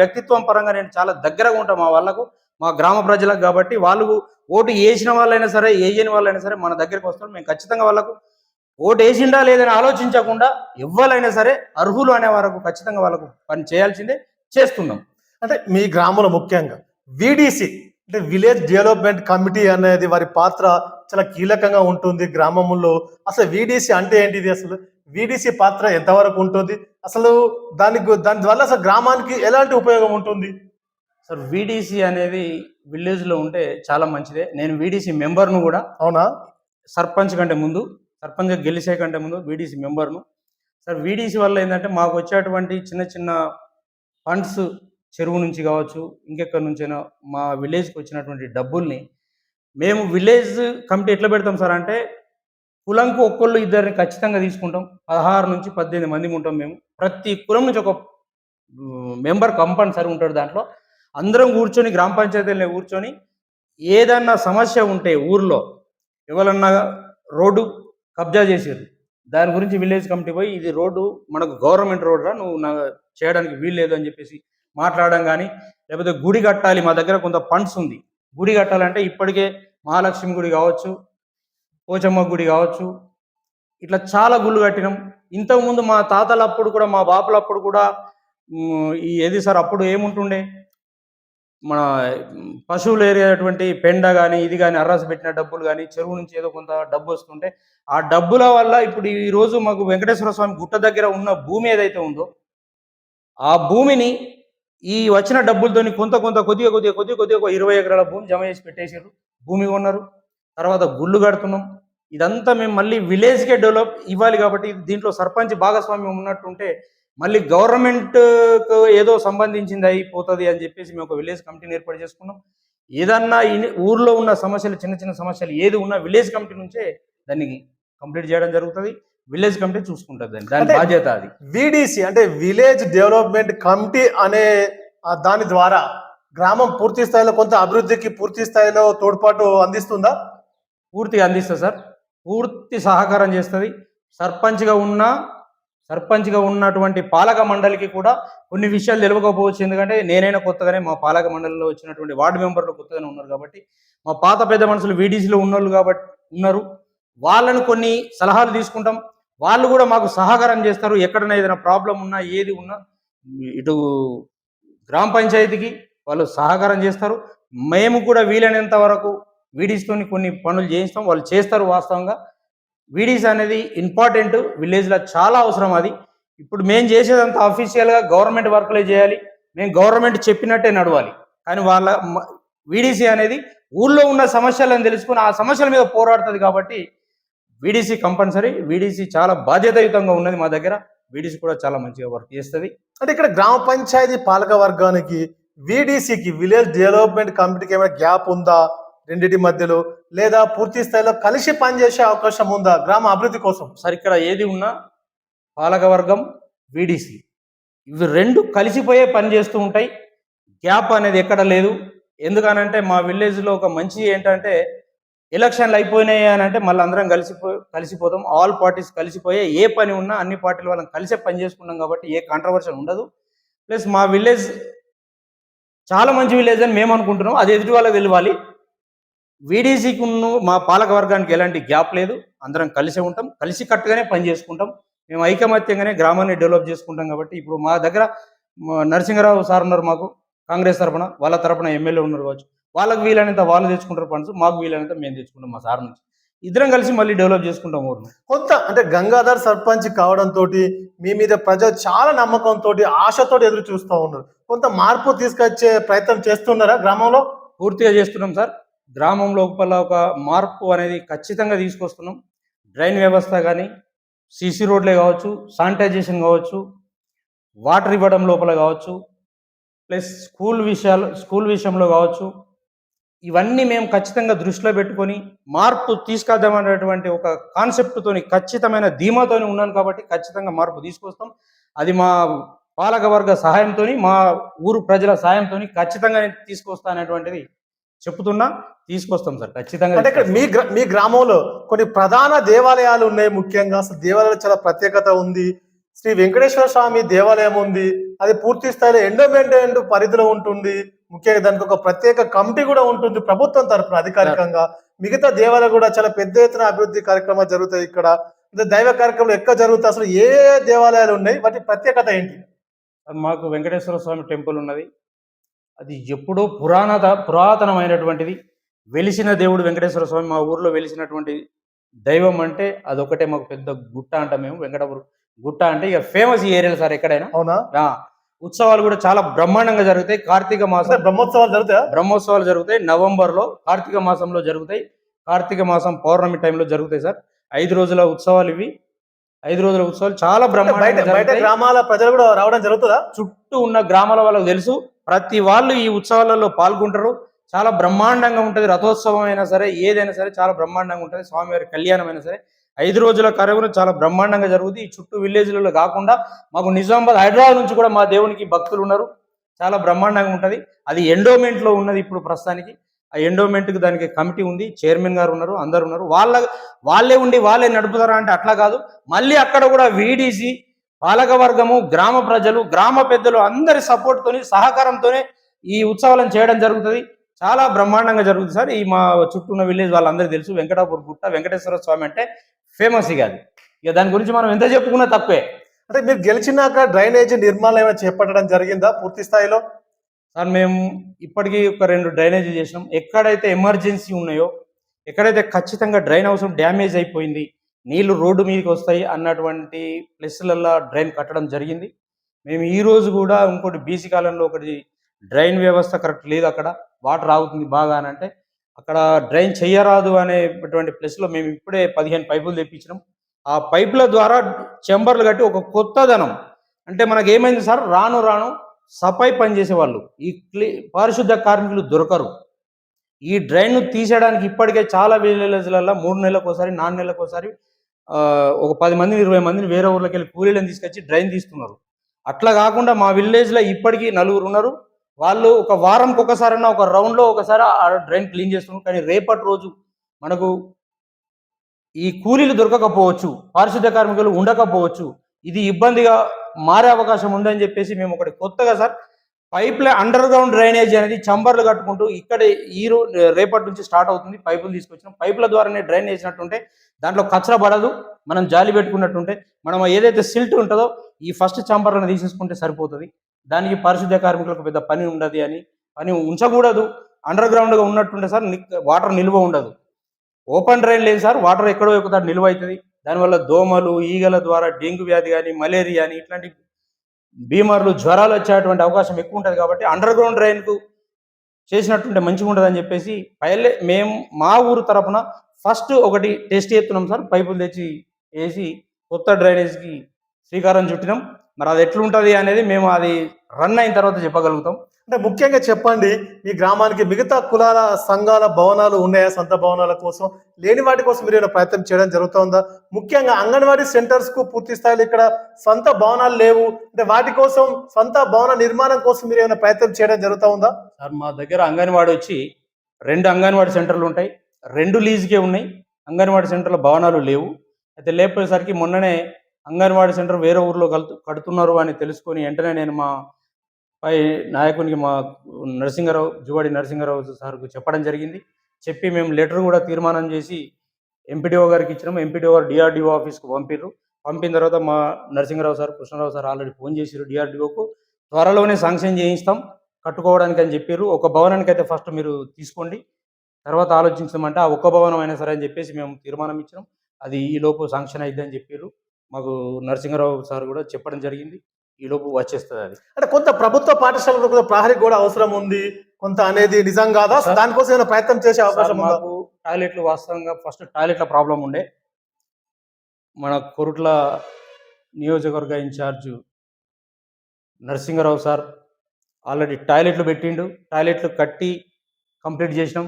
వ్యక్తిత్వం పరంగా నేను చాలా దగ్గరగా ఉంటాం మా వాళ్ళకు, మా గ్రామ ప్రజలకు. కాబట్టి వాళ్ళు ఓటు వేసిన వాళ్ళైనా సరే, వేయని వాళ్ళైనా సరే మన దగ్గరికి వస్తారు. మేము ఖచ్చితంగా వాళ్ళకు ఓటు వేసిండా లేదని ఆలోచించకుండా ఎవరైనా సరే అర్హులు అనే వరకు ఖచ్చితంగా వాళ్ళకు పని చేయాల్సిందే, చేస్తున్నాం. అంటే మీ గ్రామంలో ముఖ్యంగా విడిసి అంటే విలేజ్ డెవలప్మెంట్ కమిటీ అనేది వారి పాత్ర చాలా కీలకంగా ఉంటుంది గ్రామంలో. అసలు విడిసి అంటే ఏంటిది? అసలు విడిసి పాత్ర ఎంతవరకు ఉంటుంది? అసలు దాని వల్ల అసలు గ్రామానికి ఎలాంటి ఉపయోగం ఉంటుంది? సార్, వీడీసీ అనేది విలేజ్లో ఉంటే చాలా మంచిదే. నేను వీడీసీ మెంబర్ను కూడా. అవునా? సర్పంచ్ గెలిచే కంటే ముందు వీడీసీ మెంబర్ను. సార్, వీడీసీ వల్ల ఏంటంటే మాకు వచ్చేటువంటి చిన్న చిన్న ఫండ్స్, చెరువు నుంచి కావచ్చు, ఇంకెక్కడి నుంచైనా మా విలేజ్కి వచ్చినటువంటి డబ్బుల్ని మేము విలేజ్ కమిటీ ఎట్లా పెడతాం సార్ అంటే, కులంకు ఒక్కళ్ళు ఇద్దరిని ఖచ్చితంగా తీసుకుంటాం. 16 నుంచి 18 మంది ఉంటాం మేము. ప్రతి కులం నుంచి ఒక మెంబర్ కంపల్సరీ ఉంటాడు. దాంట్లో అందరం కూర్చొని, గ్రామ పంచాయతీలో కూర్చొని, ఏదన్నా సమస్య ఉంటే ఊర్లో ఎవరన్నా రోడ్డు కబ్జా చేసారు, దాని గురించి విలేజ్ కమిటీ పోయి ఇది రోడ్డు మనకు గవర్నమెంట్ రోడ్రా, నువ్వు చేయడానికి వీలు లేదు అని చెప్పేసి మాట్లాడడం కానీ, లేకపోతే గుడి కట్టాలి, మా దగ్గర కొంత ఫండ్స్ ఉంది, గుడి కట్టాలంటే ఇప్పటికే మహాలక్ష్మి గుడి కావచ్చు, పోచమ్మ గుడి కావచ్చు, ఇట్లా చాలా గుళ్ళు కట్టినాం. ఇంతకుముందు మా తాతలప్పుడు కూడా, మా బాపులప్పుడు కూడా ఈ ఏది సార్ అప్పుడు ఏముంటుండే, మన పశువులు ఏరేటువంటి పెండ కానీ, ఇది కానీ, అర్రాసు పెట్టిన డబ్బులు కానీ, చెరువు నుంచి ఏదో కొంత డబ్బు వస్తుంటే ఆ డబ్బుల వల్ల ఇప్పుడు ఈరోజు మాకు వెంకటేశ్వర స్వామి గుట్ట దగ్గర ఉన్న భూమి ఏదైతే ఉందో, ఆ భూమిని ఈ వచ్చిన డబ్బులతోని కొద్దిగా 20 ఎకరాల భూమి జమ చేసి పెట్టేసారు, భూమి కొన్నారు. తర్వాత గుళ్ళు కడుతున్నాం. ఇదంతా మేము మళ్ళీ విలేజ్కే డెవలప్ ఇవ్వాలి కాబట్టి దీంట్లో సర్పంచ్ భాగస్వామ్యం ఉన్నట్టుంటే మళ్ళీ గవర్నమెంట్ ఏదో సంబంధించింది అయిపోతుంది అని చెప్పేసి మేము ఒక విలేజ్ కమిటీని ఏర్పాటు చేసుకున్నాం. ఏదన్నా ఊర్లో ఉన్న సమస్యలు, చిన్న చిన్న సమస్యలు ఏది ఉన్నా విలేజ్ కమిటీ నుంచే దాన్ని కంప్లీట్ చేయడం జరుగుతుంది. విలేజ్ కమిటీ చూసుకుంటుంది, దాని బాధ్యత అది. విడిసి అంటే విలేజ్ డెవలప్మెంట్ కమిటీ అనే దాని ద్వారా గ్రామం పూర్తి స్థాయిలో కొంత అభివృద్ధికి పూర్తి స్థాయిలో తోడ్పాటు అందిస్తుందా? పూర్తిగా అందిస్తుంది సార్, పూర్తి సహకారం చేస్తుంది. సర్పంచ్గా ఉన్నటువంటి పాలక మండలికి కూడా కొన్ని విషయాలు తెలియకపోవచ్చు. ఎందుకంటే నేనైనా కొత్తగానే, మా పాలక మండలిలో వచ్చినటువంటి వార్డు మెంబర్లు కొత్తగానే ఉన్నారు కాబట్టి, మా పాత పెద్ద మనుషులు వీడీసీలో ఉన్నారు, వాళ్ళను కొన్ని సలహాలు తీసుకుంటాం. వాళ్ళు కూడా మాకు సహకారం చేస్తారు. ఎక్కడైనా ఏదైనా ప్రాబ్లం ఉన్నా, ఏది ఉన్నా ఇటు గ్రామ పంచాయతీకి వాళ్ళు సహకారం చేస్తారు. మేము కూడా వీలైనంత వరకు వీడీస్తో కొన్ని పనులు చేయిస్తాం, వాళ్ళు చేస్తారు. వాస్తవంగా వీడీస్ అనేది ఇంపార్టెంట్, విలేజ్లో చాలా అవసరం అది. ఇప్పుడు మేము చేసేదంతా అఫీషియల్గా గవర్నమెంట్ వర్క్లే చేయాలి, మేము గవర్నమెంట్ చెప్పినట్టే నడవాలి. కానీ వాళ్ళ వీడీసీ అనేది ఊళ్ళో ఉన్న సమస్యలను తెలుసుకుని ఆ సమస్యల మీద పోరాడుతుంది కాబట్టి వీడీసీ కంపల్సరీ. వీడీసీ చాలా బాధ్యతాయుతంగా ఉన్నది మా దగ్గర. వీడీసీ కూడా చాలా మంచిగా వర్క్ చేస్తుంది. అంటే ఇక్కడ గ్రామ పంచాయతీ పాలక వర్గానికి విడిసికి విలేజ్ డెవలప్మెంట్ కమిటీకి ఏమైనా గ్యాప్ ఉందా రెండింటి మధ్యలో, లేదా పూర్తి స్థాయిలో కలిసి పనిచేసే అవకాశం ఉందా గ్రామ అభివృద్ధి కోసం? సార్ ఇక్కడ ఏది ఉన్నా పాలకవర్గం, వీడీసీ ఇవి రెండు కలిసిపోయే పని చేస్తూ ఉంటాయి. గ్యాప్ అనేది ఎక్కడ లేదు. ఎందుకనంటే మా విలేజ్లో ఒక మంచి ఏంటంటే ఎలక్షన్లు అయిపోయినాయి అని అంటే మళ్ళీ అందరం కలిసిపోతాం. ఆల్ పార్టీస్ కలిసిపోయే ఏ పని ఉన్నా అన్ని పార్టీల వాళ్ళని కలిసే పని చేసుకున్నాం కాబట్టి ఏ కాంట్రవర్షన్ ఉండదు. ప్లస్ మా విలేజ్ చాలా మంచి విలేజ్ అని మేము అనుకుంటున్నాం. అది ఎదుటి వాళ్ళకి తెలియాలి. వీడీసీకి మా పాలక వర్గానికి ఎలాంటి గ్యాప్ లేదు. అందరం కలిసే ఉంటాం, కలిసి కట్టుగానే పని చేసుకుంటాం. మేము ఐకమత్యంగానే గ్రామాన్ని డెవలప్ చేసుకుంటాం కాబట్టి ఇప్పుడు మా దగ్గర నరసింహరావు సార్ ఉన్నారు, మాకు కాంగ్రెస్ తరపున, వాళ్ళ తరపున ఎమ్మెల్యే ఉన్నారు కావచ్చు. వాళ్ళకి వీలైనంత వాళ్ళు తెచ్చుకుంటారు ఫండ్స్, మాకు వీలైనంత మేము తెచ్చుకుంటాం మా సార్ నుంచి. ఇద్దరం కలిసి మళ్ళీ డెవలప్ చేసుకుంటాం ఊరిని. కొంత అంటే గంగాధర్ సర్పంచ్ కావడంతో మీ మీద ప్రజలు చాలా నమ్మకంతో ఆశతో ఎదురు చూస్తూ ఉన్నారు. కొంత మార్పు తీసుకొచ్చే ప్రయత్నం చేస్తున్నారా గ్రామంలో? పూర్తిగా చేస్తున్నాం సార్. గ్రామం లోపల ఒక మార్పు అనేది ఖచ్చితంగా తీసుకొస్తున్నాం. డ్రైన్ వ్యవస్థ కానీ, సీసీ రోడ్లే కావచ్చు, శానిటైజేషన్ కావచ్చు, వాటర్ ఇవ్వడం లోపల కావచ్చు, ప్లస్ స్కూల్ విషయంలో కావచ్చు, ఇవన్నీ మేము ఖచ్చితంగా దృష్టిలో పెట్టుకొని మార్పు తీసుకొద్దామనేటువంటి ఒక కాన్సెప్ట్తోని ఖచ్చితమైన ధీమాతోని ఉన్నాను కాబట్టి ఖచ్చితంగా మార్పు తీసుకొస్తాం. అది మా పాలకవర్గ సహాయంతో, మా ఊరు ప్రజల సహాయంతో ఖచ్చితంగా తీసుకొస్తా అనేటువంటిది చెప్తున్నా. తీసుకొస్తాం సార్ ఖచ్చితంగా. అంటే మీ గ్రామంలో కొన్ని ప్రధాన దేవాలయాలు ఉన్నాయి. ముఖ్యంగా అసలు దేవాలయాలు చాలా ప్రత్యేకత ఉంది. శ్రీ వెంకటేశ్వర స్వామి దేవాలయం ఉంది. అది పూర్తి స్థాయిలో ఎండోమెంట్ పరిధిలో ఉంటుంది. ముఖ్యంగా దానికి ఒక ప్రత్యేక కమిటీ కూడా ఉంటుంది ప్రభుత్వం తరఫున అధికారికంగా. మిగతా దేవాలయాలు కూడా చాలా పెద్ద ఎత్తున అభివృద్ధి కార్యక్రమాలు జరుగుతాయి ఇక్కడ. దైవ కార్యక్రమాలు ఎక్కడ జరుగుతాయి? అసలు ఏ దేవాలయాలు ఉన్నాయి, వాటి ప్రత్యేకత ఏంటి? మాకు వెంకటేశ్వర స్వామి టెంపుల్ ఉన్నది. అది ఎప్పుడో పురాతనమైనటువంటిది. వెలిసిన దేవుడు వెంకటేశ్వర స్వామి. మా ఊర్లో వెలిసినటువంటి దైవం అంటే అదొకటే. మాకు పెద్ద గుట్ట అంటాం మేము. వెంకటాపురం గుట్ట అంటే ఇక ఫేమస్ ఈ ఏరియాలో సార్ ఎక్కడైనా. అవునా? ఉత్సవాలు కూడా చాలా బ్రహ్మాండంగా జరుగుతాయి. కార్తీక మాసం బ్రహ్మోత్సవాలు జరుగుతాయి. బ్రహ్మోత్సవాలు జరుగుతాయి నవంబర్లో, కార్తీక మాసంలో జరుగుతాయి. కార్తీక మాసం పౌర్ణమి టైంలో జరుగుతాయి సార్. 5 రోజుల ఉత్సవాలు ఇవి. 5 రోజుల ఉత్సవాలు చాలా బ్రహ్మాండంగా. బయట గ్రామాల ప్రజలు కూడా రావడం జరుగుతుందా? చుట్టూ ఉన్న గ్రామాల వాళ్ళకు తెలుసు. ప్రతి వాళ్ళు ఈ ఉత్సవాలలో పాల్గొంటారు. చాలా బ్రహ్మాండంగా ఉంటుంది. రథోత్సవం అయినా సరే, ఏదైనా సరే చాలా బ్రహ్మాండంగా ఉంటుంది. స్వామివారి కళ్యాణం అయినా సరే 5 రోజుల కార్యక్రమం చాలా బ్రహ్మాండంగా జరుగుతుంది. ఈ చుట్టూ విలేజ్లలో కాకుండా మాకు నిజామాబాద్, హైదరాబాద్ నుంచి కూడా మా దేవునికి భక్తులు ఉన్నారు. చాలా బ్రహ్మాండంగా ఉంటుంది. అది ఎండోమెంట్లో ఉన్నది ఇప్పుడు ప్రస్తుతానికి. ఆ ఎండోమెంట్కి దానికి కమిటీ ఉంది, చైర్మన్ గారు ఉన్నారు, అందరు ఉన్నారు. వాళ్ళే ఉండి వాళ్ళే నడుపుతారా అంటే అట్లా కాదు. మళ్ళీ అక్కడ కూడా వీడీసీ, పాలకవర్గము, గ్రామ ప్రజలు, గ్రామ పెద్దలు అందరి సపోర్ట్తోని, సహకారంతోనే ఈ ఉత్సవాలను చేయడం జరుగుతుంది. చాలా బ్రహ్మాండంగా జరుగుతుంది సార్. ఈ మా చుట్టూ ఉన్న విలేజ్ వాళ్ళందరికీ తెలుసు. వెంకటాపూర్ గుట్ట వెంకటేశ్వర స్వామి అంటే ఫేమస్. ఇక దాని గురించి మనం ఎంత చెప్పుకున్నా తక్కువే. అంటే మీరు గెలిచినాక డ్రైనేజీ నిర్మాణం ఏమైనా చేపట్టడం జరిగిందా పూర్తి స్థాయిలో? సార్ మేము ఇప్పటికీ ఒక 2 డ్రైనేజీ చేసినాం. ఎక్కడైతే ఎమర్జెన్సీ ఉన్నాయో, ఎక్కడైతే ఖచ్చితంగా డ్రైన్ హౌస్ డ్యామేజ్ అయిపోయింది, నీళ్లు రోడ్డు మీదకి వస్తాయి అన్నటువంటి ప్లేస్లలో డ్రైన్ కట్టడం జరిగింది. మేము ఈ రోజు కూడా ఇంకోటి బీసీ కాలంలో ఒకటి డ్రైన్ వ్యవస్థ కరెక్ట్ లేదు, అక్కడ వాటర్ ఆగుతుంది బాగా అని అంటే అక్కడ డ్రైన్ చెయ్యరాదు అనేటువంటి ప్లేస్లో మేము ఇప్పుడే 15 పైపులు తెప్పించినాం. ఆ పైపుల ద్వారా చెంబర్లు కట్టి ఒక కొత్తదనం. అంటే మనకి ఏమైంది సార్, రాను రాను సఫాయి పనిచేసే వాళ్ళు, ఈ పారిశుద్ధ కార్మికులు దొరకరు. ఈ డ్రైన్ను తీసేయడానికి ఇప్పటికే చాలా విలేజ్లలో 3 నెలలకు ఒకసారి, 4 నెలలకు ఒకసారి ఒక 10 మందిని 20 మందిని వేరే ఊర్లోకి వెళ్ళి కూలీలను తీసుకొచ్చి డ్రైన్ తీస్తున్నారు. అట్లా కాకుండా మా విలేజ్లో ఇప్పటికీ 4 ఉన్నారు. వాళ్ళు ఒక వారంకి ఒకసారైనా, ఒక రౌండ్లో ఒకసారి ఆ డ్రైన్ క్లీన్ చేస్తున్నారు. కానీ రేపటి రోజు మనకు ఈ కూలీలు దొరకకపోవచ్చు, పారిశుద్ధ కార్మికులు ఉండకపోవచ్చు, ఇది ఇబ్బందిగా మారే అవకాశం ఉందని చెప్పేసి మేము ఒకటి కొత్తగా సార్ పైప్లే అండర్ గ్రౌండ్ డ్రైనేజ్ అనేది చంబర్లు కట్టుకుంటూ ఇక్కడే రేపటి నుంచి స్టార్ట్ అవుతుంది. పైపులు తీసుకొచ్చినాం. పైపుల ద్వారానే డ్రైన్ వేసినట్టుంటే దాంట్లో కచరా పడదు. మనం జాలి పెట్టుకున్నట్టుంటే మనం ఏదైతే సిల్ట్ ఉంటుందో ఈ ఫస్ట్ చంబర్లను తీసేసుకుంటే సరిపోతుంది. దానికి పారిశుద్ధ కార్మికులకు పెద్ద పని ఉండదు అని, పని ఉంచకూడదు. అండర్ గ్రౌండ్గా ఉన్నట్టుంటే సార్ వాటర్ నిల్వ ఉండదు. ఓపెన్ డ్రైన్ లేదు సార్, వాటర్ ఎక్కడో ఎక్కుతాడు నిల్వ అవుతుంది. దానివల్ల దోమలు, ఈగల ద్వారా డెంగ్యూ వ్యాధి కానీ, మలేరియా అని ఇట్లాంటి బీమార్లు, జ్వరాలు వచ్చేటువంటి అవకాశం ఎక్కువ ఉంటుంది. కాబట్టి అండర్ గ్రౌండ్ డ్రైన్కు చేసినట్టుంటే మంచిగా ఉంటుందని చెప్పేసి మేము మా ఊరు తరపున ఫస్ట్ ఒకటి టెస్ట్ చేస్తున్నాం సార్. పైపులు తెచ్చి వేసి కొత్త డ్రైనేజ్కి శ్రీకారం చుట్టినాం. మరి అది ఎట్లుంటుంది అనేది మేము అది రన్ అయిన తర్వాత చెప్పగలుగుతాం. అంటే ముఖ్యంగా చెప్పండి, మీ గ్రామానికి మిగతా కులాల సంఘాల భవనాలు ఉన్నాయా? సొంత భవనాల కోసం లేని వాటి కోసం మీరు ఏమైనా ప్రయత్నం చేయడం జరుగుతుందా? ముఖ్యంగా అంగన్వాడీ సెంటర్స్ కు పూర్తి స్థాయిలో ఇక్కడ సొంత భవనాలు లేవు, అంటే వాటి కోసం సొంత భవన నిర్మాణం కోసం మీరు ఏమైనా ప్రయత్నం చేయడం జరుగుతూ ఉందా? సార్ మా దగ్గర అంగన్వాడీ వచ్చి 2 అంగన్వాడీ సెంటర్లు ఉంటాయి. 2 లీజుకే ఉన్నాయి. అంగన్వాడీ సెంటర్ల భవనాలు లేవు. అయితే లేకపోయేసరికి మొన్ననే అంగన్వాడీ సెంటర్ వేరే ఊర్లో కడుతున్నారు అని తెలుసుకొని వెంటనే నేను మా పై నాయకునికి మా జువాడి నరసింహారావు సార్కు చెప్పడం జరిగింది. చెప్పి మేము లెటర్ కూడా తీర్మానం చేసి ఎంపీడీఓ గారికి ఇచ్చినాము. ఎంపీడీఓ గారు డిఆర్డీఓ ఆఫీస్కు పంపిర్రు. పంపిన తర్వాత మా Narasimharao sir, Krishnarao sir already phone చేసిర్రు డిఆర్డీఓకు. త్వరలోనే శాంక్షన్ చేయిస్తాం కట్టుకోవడానికి అని చెప్పారు. ఒక భవనానికి అయితే ఫస్ట్ మీరు తీసుకోండి, తర్వాత ఆలోచించమంటే ఆ ఒక్క భవనం అయినా సరే అని చెప్పేసి మేము తీర్మానం ఇచ్చినాం. అది ఈలోపు శాంక్షన్ అయిద్ది అని చెప్పారు. మాకు నరసింహారావు సార్ కూడా చెప్పడం జరిగింది. ఈలోపు వచ్చేస్తుంది అది. అంటే కొంత ప్రభుత్వ పాఠశాలలో కూడా ప్రహరీ కూడా అవసరం ఉంది కొంత అనేది నిజం కాదా? దానికోసం ఏమైనా ప్రయత్నం చేసే అవకాశం ఉందా? మాకు టాయిలెట్లు వాస్తవంగా ఫస్ట్ టాయిలెట్ల ప్రాబ్లం ఉండే. మన కొరుట్ల నియోజకవర్గ ఇన్ఛార్జ్ నరసింహారావు సార్ ఆల్రెడీ టాయిలెట్లు పెట్టిండు. టాయిలెట్లు కట్టి కంప్లీట్ చేసినాం.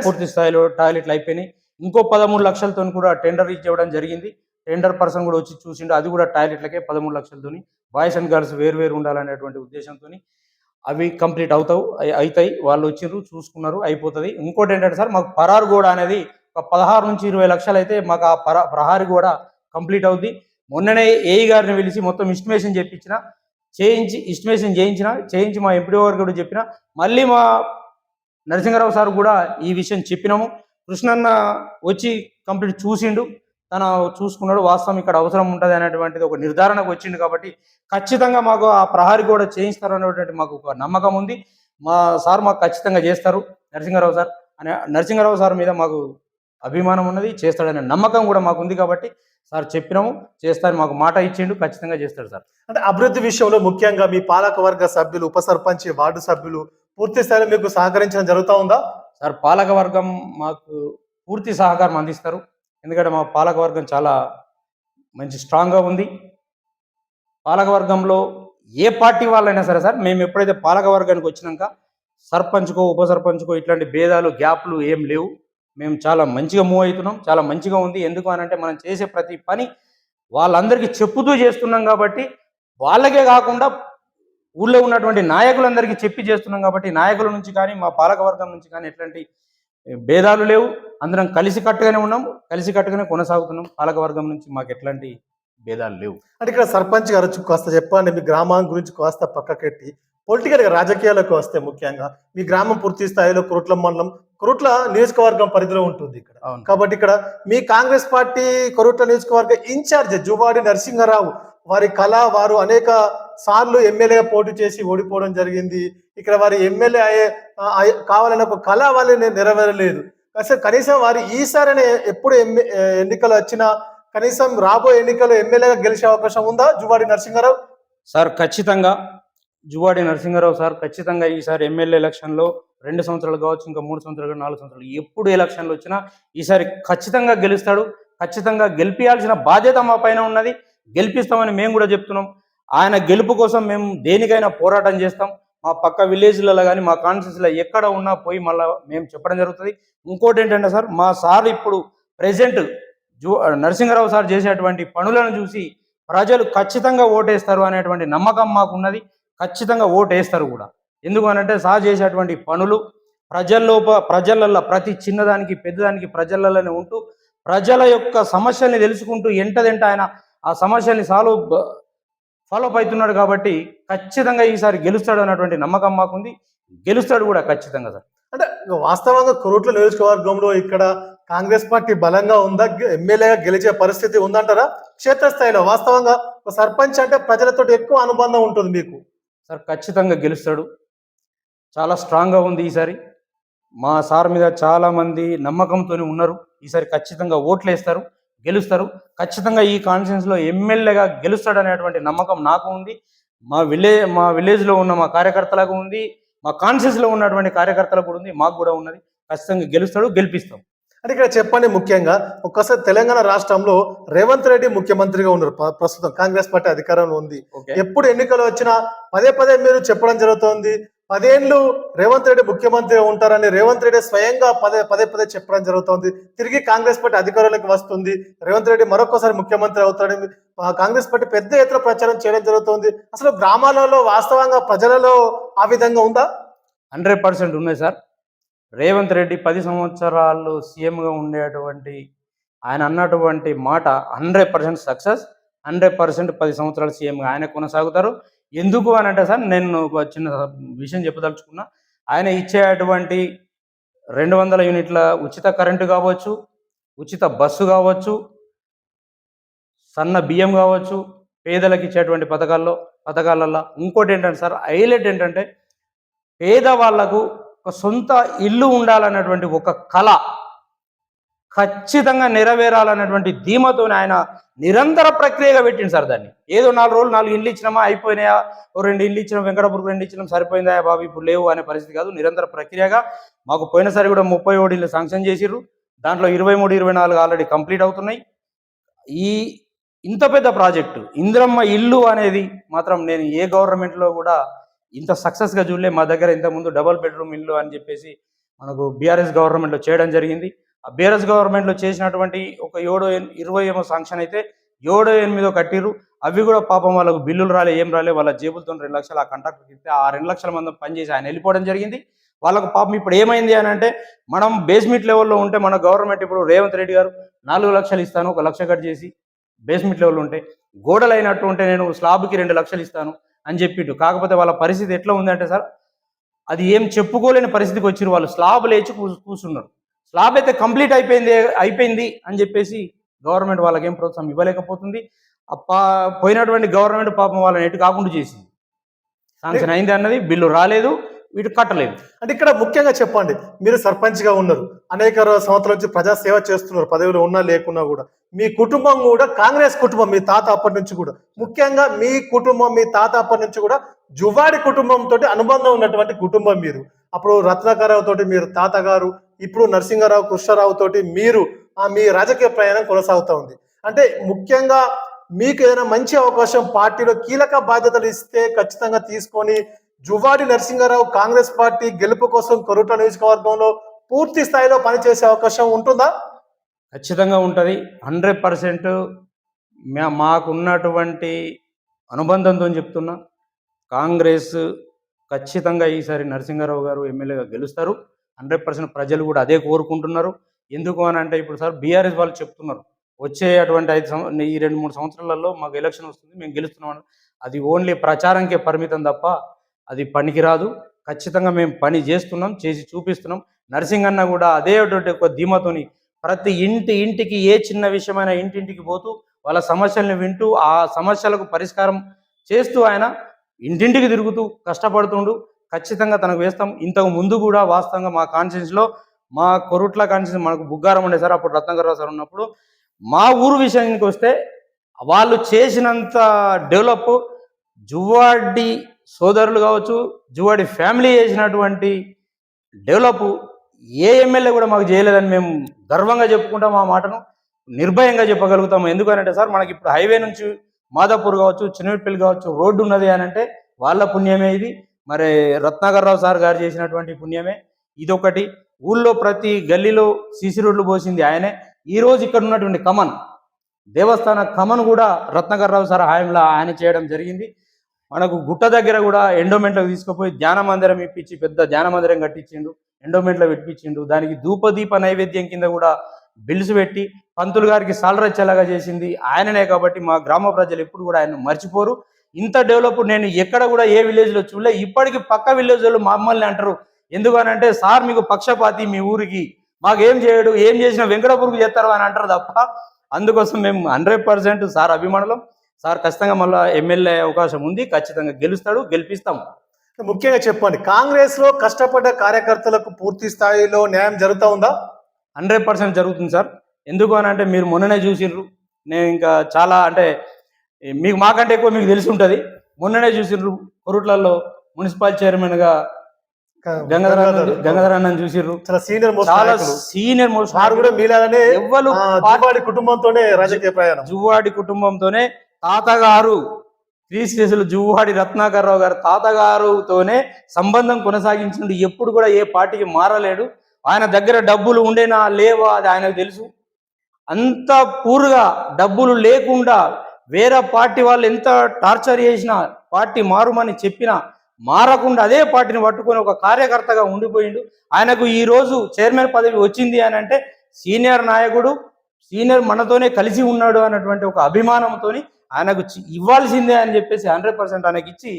పూర్తి స్థాయిలో టాయిలెట్లు అయిపోయినాయి. ఇంకో 13 లక్షలతో కూడా టెండర్ ఇవ్వడం జరిగింది. టెండర్ పర్సన్ కూడా వచ్చి చూసిండు. అది కూడా టాయిలెట్లకే 13 లక్షలతో బాయ్స్ అండ్ గర్ల్స్ వేరు ఉండాలనేటువంటి ఉద్దేశంతో అవి కంప్లీట్ అవుతాయి. వాళ్ళు వచ్చిండ్రు, చూసుకున్నారు, అయిపోతుంది. ఇంకోటి ఏంటంటే సార్, మాకు పరారు గోడ అనేది ఒక 16 నుంచి 20 లక్షలు అయితే మాకు ఆ ప్రహారీ గోడ కంప్లీట్ అవుద్ది. మొన్ననే ఏఈ గారిని పిలిచి మొత్తం ఎస్టిమేషన్ చేయించి మా ఎంపీడీఓ గారు కూడా చెప్పిన, మళ్ళీ మా నరసింహారావు సార్ కూడా ఈ విషయం చెప్పినాము. కృష్ణన్న వచ్చి కంప్లీట్ చూసిండు, తను చూసుకున్నాడు. వాస్తవం ఇక్కడ అవసరం ఉంటుంది అనేటువంటిది ఒక నిర్ధారణకు వచ్చింది. కాబట్టి ఖచ్చితంగా మాకు ఆ ప్రహారీ కూడా చేయిస్తారు అనేటువంటి మాకు ఒక నమ్మకం ఉంది. మా సార్ మాకు ఖచ్చితంగా చేస్తారు. నరసింహారావు సార్ మీద మాకు అభిమానం ఉన్నది, చేస్తాడనే నమ్మకం కూడా మాకు ఉంది. కాబట్టి సార్ చెప్పినాము, చేస్తారని మాకు మాట ఇచ్చిండు, ఖచ్చితంగా చేస్తాడు సార్. అంటే అభివృద్ధి విషయంలో ముఖ్యంగా మీ పాలకవర్గ సభ్యులు, ఉప సర్పంచ్, వార్డు సభ్యులు పూర్తి స్థాయిలో మీకు సహకరించడం జరుగుతూ ఉందా? సార్ పాలకవర్గం మాకు పూర్తి సహకారం అందిస్తారు. ఎందుకంటే మా పాలకవర్గం చాలా మంచి స్ట్రాంగ్గా ఉంది. పాలకవర్గంలో ఏ పార్టీ వాళ్ళైనా సరే సార్, మేము ఎప్పుడైతే పాలకవర్గానికి వచ్చినాక సర్పంచ్కో ఉప సర్పంచ్కో ఇట్లాంటి భేదాలు గ్యాప్లు ఏం లేవు. మేము చాలా మంచిగా మూవ్ అవుతున్నాం, చాలా మంచిగా ఉంది. ఎందుకు అనంటే మనం చేసే ప్రతి పని వాళ్ళందరికీ చెప్పుతూ చేస్తున్నాం. కాబట్టి వాళ్ళకే కాకుండా ఊళ్ళో ఉన్నటువంటి నాయకులందరికీ చెప్పి చేస్తున్నాం. కాబట్టి నాయకుల నుంచి కానీ మా పాలకవర్గం నుంచి కానీ ఎట్లాంటి భేదాలు లేవు. అందరం కలిసికట్టుగానే ఉన్నాం, కలిసికట్టుగానే కొనసాగుతున్నాం. పాలకవర్గం నుంచి మాకు ఎట్లాంటి భేదాలు లేవు. అంటే ఇక్కడ సర్పంచ్ గారు కాస్త చెప్పండి, మీ గ్రామం గురించి కాస్త పక్కకెట్టి పొలిటికల్గా రాజకీయాలకు వస్తే ముఖ్యంగా మీ గ్రామం పూర్తి స్థాయిలో కొరుట్ల మండలం, కొరుట్ల నియోజకవర్గం పరిధిలో ఉంటుంది ఇక్కడ. కాబట్టి ఇక్కడ మీ కాంగ్రెస్ పార్టీ కొరుట్ల నియోజకవర్గ ఇన్ఛార్జ్ జువాడి నరసింహారావు వారి కళ, వారు అనేక సార్లు ఎమ్మెల్యేగా పోటీ చేసి ఓడిపోవడం జరిగింది. ఇక్కడ వారి ఎమ్మెల్యే కావాలనే ఒక కళ వాళ్ళని నెరవేరలేదు. అసలు కనీసం వారి ఈసారి ఎప్పుడు ఎన్నికలు వచ్చినా కనీసం రాబోయే ఎన్నికలు ఎమ్మెల్యేగా గెలిచే అవకాశం ఉందా జువాడి నరసింహారావు సార్? ఖచ్చితంగా జువాడి నరసింహారావు సార్ ఖచ్చితంగా ఈసారి ఎమ్మెల్యే ఎలక్షన్లో 2 సంవత్సరాలు కావచ్చు, ఇంకా 3 సంవత్సరాలు, 4 సంవత్సరాలు, ఎప్పుడు ఎలక్షన్లు వచ్చినా ఈసారి ఖచ్చితంగా గెలుస్తాడు. ఖచ్చితంగా గెలిపించాల్సిన బాధ్యత మా పైన ఉన్నది. గెలిపిస్తామని మేము కూడా చెప్తున్నాం. ఆయన గెలుపు కోసం మేము దేనికైనా పోరాటం చేస్తాం. మా పక్క విలేజ్లలో కానీ మా కాన్స్టిట్యూన్సీలో ఎక్కడ ఉన్నా పోయి మళ్ళీ మేము చెప్పడం జరుగుతుంది. ఇంకోటి ఏంటంటే సార్, మా సార్ ఇప్పుడు ప్రెజెంట్ నరసింహారావు సార్ చేసేటువంటి పనులను చూసి ప్రజలు ఖచ్చితంగా ఓటేస్తారు అనేటువంటి నమ్మకం మాకున్నది. ఖచ్చితంగా ఓటేస్తారు కూడా. ఎందుకు అనంటే సార్ చేసేటువంటి పనులు ప్రజలలో ప్రతి చిన్నదానికి పెద్దదానికి ప్రజలలోనే ఉంటూ ప్రజల యొక్క సమస్యల్ని తెలుసుకుంటూ ఎంటదెంట ఆయన ఆ సమస్యల్ని ఫాలో అప్ అవుతున్నాడు. కాబట్టి ఖచ్చితంగా ఈసారి గెలుస్తాడు అన్నటువంటి నమ్మకం మాకుంది. గెలుస్తాడు కూడా ఖచ్చితంగా సార్. అంటే వాస్తవంగా కొరుట్ల నియోజకవర్గంలో ఇక్కడ కాంగ్రెస్ పార్టీ బలంగా ఉందా? ఎమ్మెల్యేగా గెలిచే పరిస్థితి ఉందంటారా? క్షేత్రస్థాయిలో వాస్తవంగా ఒక సర్పంచ్ అంటే ప్రజలతో ఎక్కువ అనుబంధం ఉంటుంది మీకు. సార్ ఖచ్చితంగా గెలుస్తాడు, చాలా స్ట్రాంగ్గా ఉంది ఈసారి. మా సార్ మీద చాలామంది నమ్మకంతో ఉన్నారు. ఈసారి ఖచ్చితంగా ఓట్లు వేస్తారు, గెలుస్తారు. ఖచ్చితంగా ఈ కాన్స్టిట్యూన్సీలో ఎమ్మెల్యేగా గెలుస్తాడు అనేటువంటి నమ్మకం నాకు ఉంది. మా విలేజ్లో ఉన్న మా కార్యకర్తలకు ఉంది, మా కాన్షియస్లో ఉన్నటువంటి కార్యకర్తలకు కూడా ఉంది, మాకు కూడా ఉన్నది. ఖచ్చితంగా గెలుస్తాడు, గెలిపిస్తాం. అంటే ఇక్కడ చెప్పండి, ముఖ్యంగా ఒక్కసారి తెలంగాణ రాష్ట్రంలో రేవంత్ రెడ్డి ముఖ్యమంత్రిగా ఉన్నారు. ప్రస్తుతం కాంగ్రెస్ పార్టీ అధికారంలో ఉంది. ఓకే. ఎప్పుడు ఎన్నికలు వచ్చినా పదే పదే మీరు చెప్పడం జరుగుతోంది, 10 ఏళ్ళు రేవంత్ రెడ్డి ముఖ్యమంత్రిగా ఉంటారని రేవంత్ రెడ్డి స్వయంగా పదే పదే పదే చెప్పడం జరుగుతోంది. తిరిగి కాంగ్రెస్ పార్టీ అధికారంలోకి వస్తుంది, రేవంత్ రెడ్డి మరొకసారి ముఖ్యమంత్రి అవుతాడని కాంగ్రెస్ పార్టీ పెద్ద ఎత్తున ప్రచారం చేయడం జరుగుతోంది. అసలు గ్రామాలలో వాస్తవంగా ప్రజలలో ఆ విధంగా ఉందా? 100% ఉన్నాయి సార్. రేవంత్ రెడ్డి 10 సంవత్సరాలు సీఎంగా ఉండేటువంటి ఆయన అన్నటువంటి మాట 100% సక్సెస్. 100% 10 సంవత్సరాలు సీఎంగా ఆయన కొనసాగుతారు. ఎందుకు అని అంటే సార్, నేను ఒక చిన్న విషయం చెప్పదలుచుకున్నా. ఆయన ఇచ్చేటువంటి 200 యూనిట్ల ఉచిత కరెంటు కావచ్చు, ఉచిత బస్సు కావచ్చు, సన్న బియ్యం కావచ్చు, పేదలకు ఇచ్చేటువంటి పథకాలల్లో ఇంకోటి ఏంటంటే సార్, హైలైట్ ఏంటంటే పేదవాళ్లకు ఒక సొంత ఇల్లు ఉండాలన్నటువంటి ఒక కళ ఖచ్చితంగా నెరవేరాలన్నటువంటి ధీమతోనే ఆయన నిరంతర ప్రక్రియగా పెట్టింది సార్. దాన్ని ఏదో 4 రోజులు 4 ఇండ్లు ఇచ్చినామా అయిపోయినాయా, ఓ 2 ఇండ్లు ఇచ్చినాం, వెంకటపురం 2 ఇచ్చినాం సరిపోయిందా బాబు ఇప్పుడు లేవు అనే పరిస్థితి కాదు. నిరంతర ప్రక్రియగా మాకు పోయినసారి కూడా 31 ఇల్లు శాంక్షన్ చేసిర్రు. దాంట్లో 23, 24 ఆల్రెడీ కంప్లీట్ అవుతున్నాయి. ఈ ఇంత పెద్ద ప్రాజెక్టు ఇందిరమ్మ ఇల్లు అనేది మాత్రం నేను ఏ గవర్నమెంట్లో కూడా ఇంత సక్సెస్గా చూడలే. మా దగ్గర ఇంతకుముందు డబుల్ బెడ్రూమ్ ఇల్లు అని చెప్పేసి మనకు బీఆర్ఎస్ గవర్నమెంట్లో చేయడం జరిగింది. ఆ బీఆర్ఎస్ గవర్నమెంట్లో చేసినటువంటి ఒక 20 ఏమో శాంక్షన్ అయితే 8 కట్టిర్రు. అవి కూడా పాపం వాళ్ళకు బిల్లులు రాలే, ఏం రాలే. వాళ్ళ జేబులతో 2 లక్షలు ఆ కాంట్రాక్టర్కి ఇస్తే ఆ 2 లక్షల మంది పనిచేసి ఆయన వెళ్ళిపోవడం జరిగింది. వాళ్ళకు పాపం ఇప్పుడు ఏమైంది అని అంటే, మనం బేస్మెంట్ లెవెల్లో ఉంటే మన గవర్నమెంట్ ఇప్పుడు రేవంత్ రెడ్డి గారు 4 లక్షలు ఇస్తాను, 1 లక్ష కట్ చేసి బేస్మెంట్ లెవెల్ ఉంటే, గోడలు అయినట్టు ఉంటే నేను స్లాబ్కి 2 లక్షలు ఇస్తాను అని చెప్పిండు. కాకపోతే వాళ్ళ పరిస్థితి ఎట్లా ఉందంటే సార్, అది ఏం చెప్పుకోలేని పరిస్థితికి వచ్చిరు. వాళ్ళు స్లాబ్ లేచి కూర్చున్నారు. స్లాబ్ అయితే కంప్లీట్ అయిపోయింది అని చెప్పేసి గవర్నమెంట్ వాళ్ళకి ఏం ప్రోత్సాహం ఇవ్వలేకపోతుంది. పోయినటువంటి గవర్నమెంట్ పాపం వాళ్ళని ఎటు కాకుండా చేసింది. శాంక్షన్ అయింది అన్నది, బిల్లు రాలేదు, వీటి కట్టలేదు. అంటే ఇక్కడ ముఖ్యంగా చెప్పండి, మీరు సర్పంచ్గా ఉన్నారు, అనేక సంవత్సరాల నుంచి ప్రజా సేవ చేస్తున్నారు, పదవిలో ఉన్నా లేకున్నా కూడా. మీ కుటుంబం కూడా కాంగ్రెస్ కుటుంబం, మీ తాత అప్పటి నుంచి కూడా. ముఖ్యంగా మీ కుటుంబం, మీ తాత అప్పటి నుంచి కూడా జువాడి కుటుంబంతో అనుబంధం ఉన్నటువంటి కుటుంబం మీరు. అప్పుడు రత్నాకరరావు తోటి మీరు తాతగారు, ఇప్పుడు నరసింహారావు, కృష్ణారావు తోటి మీరు మీ రాజకీయ ప్రయాణం కొనసాగుతూ ఉంది. అంటే ముఖ్యంగా మీకు ఏదైనా మంచి అవకాశం పార్టీలో కీలక బాధ్యతలు ఇస్తే ఖచ్చితంగా తీసుకొని జువాడి నరసింహారావు కాంగ్రెస్ పార్టీ గెలుపు కోసం కొరుట్ల నియోజకవర్గంలో పూర్తి స్థాయిలో పనిచేసే అవకాశం ఉంటుందా? ఖచ్చితంగా ఉంటుంది. 100% మాకున్నటువంటి అనుబంధంతో చెప్తున్నా, కాంగ్రెస్ ఖచ్చితంగా ఈసారి నరసింహారావు గారు ఎమ్మెల్యేగా గెలుస్తారు. 100% ప్రజలు కూడా అదే కోరుకుంటున్నారు. ఎందుకు అని అంటే, ఇప్పుడు సార్ బీఆర్ఎస్ వాళ్ళు చెప్తున్నారు, వచ్చే అటువంటి ఈ 2-3 సంవత్సరాలలో మాకు ఎలక్షన్ వస్తుంది, మేము గెలుస్తున్నాం. అది ఓన్లీ ప్రచారంకే పరిమితం తప్ప అది పనికిరాదు. ఖచ్చితంగా మేము పని చేస్తున్నాం, చేసి చూపిస్తున్నాం. నరసింహన్న కూడా అదే ఒక ధీమతోని ప్రతి ఇంటికి ఏ చిన్న విషయమైనా ఇంటింటికి పోతూ వాళ్ళ సమస్యల్ని వింటూ ఆ సమస్యలకు పరిష్కారం చేస్తూ ఆయన ఇంటింటికి తిరుగుతూ కష్టపడుతుండు. ఖచ్చితంగా తనకు వేస్తాం. ఇంతకు ముందు కూడా వాస్తవంగా మా కాన్స్టిట్యూన్సీలో, మా కొరుట్ల కాన్స్టిట్యూన్సీ మనకు బుగ్గారం ఉండే సార్, అప్పుడు రత్నాకరరావు సార్ ఉన్నప్పుడు, మా ఊరు విషయానికి వస్తే వాళ్ళు చేసినంత డెవలప్ జువ్వాడి సోదరులు కావచ్చు, జువ్వాడి ఫ్యామిలీ చేసినటువంటి డెవలప్ ఏ ఎమ్మెల్యే కూడా మాకు చేయలేదని మేము గర్వంగా చెప్పుకుంటాం. ఆ మాటను నిర్భయంగా చెప్పగలుగుతాము. ఎందుకంటే సార్, మనకి ఇప్పుడు హైవే నుంచి మాదాపూర్ కావచ్చు, చిన్నపల్లి కావచ్చు రోడ్డు ఉన్నది అని అంటే వాళ్ళ పుణ్యమే ఇది. మరి రత్నాకరరావు సార్ గారు చేసినటువంటి పుణ్యమే ఇదొకటి. ఊళ్ళో ప్రతి గల్లీలో సీసీ రోడ్లు పోసింది ఆయనే. ఈరోజు ఇక్కడ ఉన్నటువంటి కమన్ దేవస్థాన కమన్ కూడా రత్నాకరరావు సార్ హయాంలో ఆయన చేయడం జరిగింది. మనకు గుట్ట దగ్గర కూడా ఎండోమెంట్లకు తీసుకుపోయి ధ్యాన మందిరం ఇప్పించి పెద్ద ధ్యాన మందిరం కట్టించిండు, ఎండోమెంట్లో పెట్టించిండు. దానికి ధూపదీప నైవేద్యం కింద కూడా బిల్స్ పెట్టి పంతులు గారికి సాలరచ్చేలాగా చేసింది ఆయననే. కాబట్టి మా గ్రామ ప్రజలు ఎప్పుడు కూడా ఆయన మర్చిపోరు. ఇంత డెవలప్ నేను ఎక్కడ కూడా ఏ విలేజ్లో చూడలే. ఇప్పటికీ పక్క విలేజ్లో మమ్మల్ని అంటారు, ఎందుకనంటే సార్ మీకు పక్షపాతి, మీ ఊరికి మాకేం చేయడు, ఏం చేసినా వెంకటపురికి చేస్తారు అని అంటారు తప్ప. అందుకోసం మేము 100% సార్ అభిమానులం. సార్ ఖచ్చితంగా మళ్ళీ ఎమ్మెల్యే అవకాశం ఉంది, ఖచ్చితంగా గెలుస్తాడు, గెలిపిస్తాం. ముఖ్యంగా చెప్పండి, కాంగ్రెస్ లో కష్టపడ్డ కార్యకర్తలకు పూర్తి స్థాయిలో న్యాయం జరుగుతూ ఉందా? 100% జరుగుతుంది సార్. ఎందుకు అని అంటే, మీరు మొన్ననే చూసిండ్రు, నేను ఇంకా చాలా అంటే మీకు మాకంటే ఎక్కువ మీకు తెలిసి ఉంటుంది. మొన్ననే చూసిండ్రు, కొరుట్లలో మున్సిపల్ చైర్మన్గా గంగాధర్ అన్నని చూసిర్రు, చాలా సీనియర్ మోస్ట్ చాలా నాయకులు. సీనియర్ మోస్ట్ వారు కూడా మీలానే ఎవ్వరు జువ్వాడి కుటుంబంతోనే రాజకీయ ప్రయాణం. జువ్వాడి కుటుంబంతోనే తాతగారు క్రీస్తులు జువ్వాడి రత్నాకర్ రావు గారు తాతగారుతోనే సంబంధం కొనసాగించిండు. ఎప్పుడు కూడా ఏ పార్టీకి మారలేడు. ఆయన దగ్గర డబ్బులు ఉండేనా లేవా అది ఆయనకు తెలుసు. అంత పూర్గా డబ్బులు లేకుండా వేరే పార్టీ వాళ్ళు ఎంత టార్చర్ చేసినా, పార్టీ మారుమని చెప్పినా మారకుండా అదే పార్టీని పట్టుకొని ఒక కార్యకర్తగా ఉండిపోయిండు. ఆయనకు ఈ రోజు చైర్మన్ పదవి వచ్చింది అని అంటే సీనియర్ నాయకుడు, సీనియర్ మనతోనే కలిసి ఉన్నాడు అన్నటువంటి ఒక అభిమానంతోని ఆయనకు ఇవ్వాల్సిందే అని చెప్పేసి 100% ఆయనకి ఇచ్చి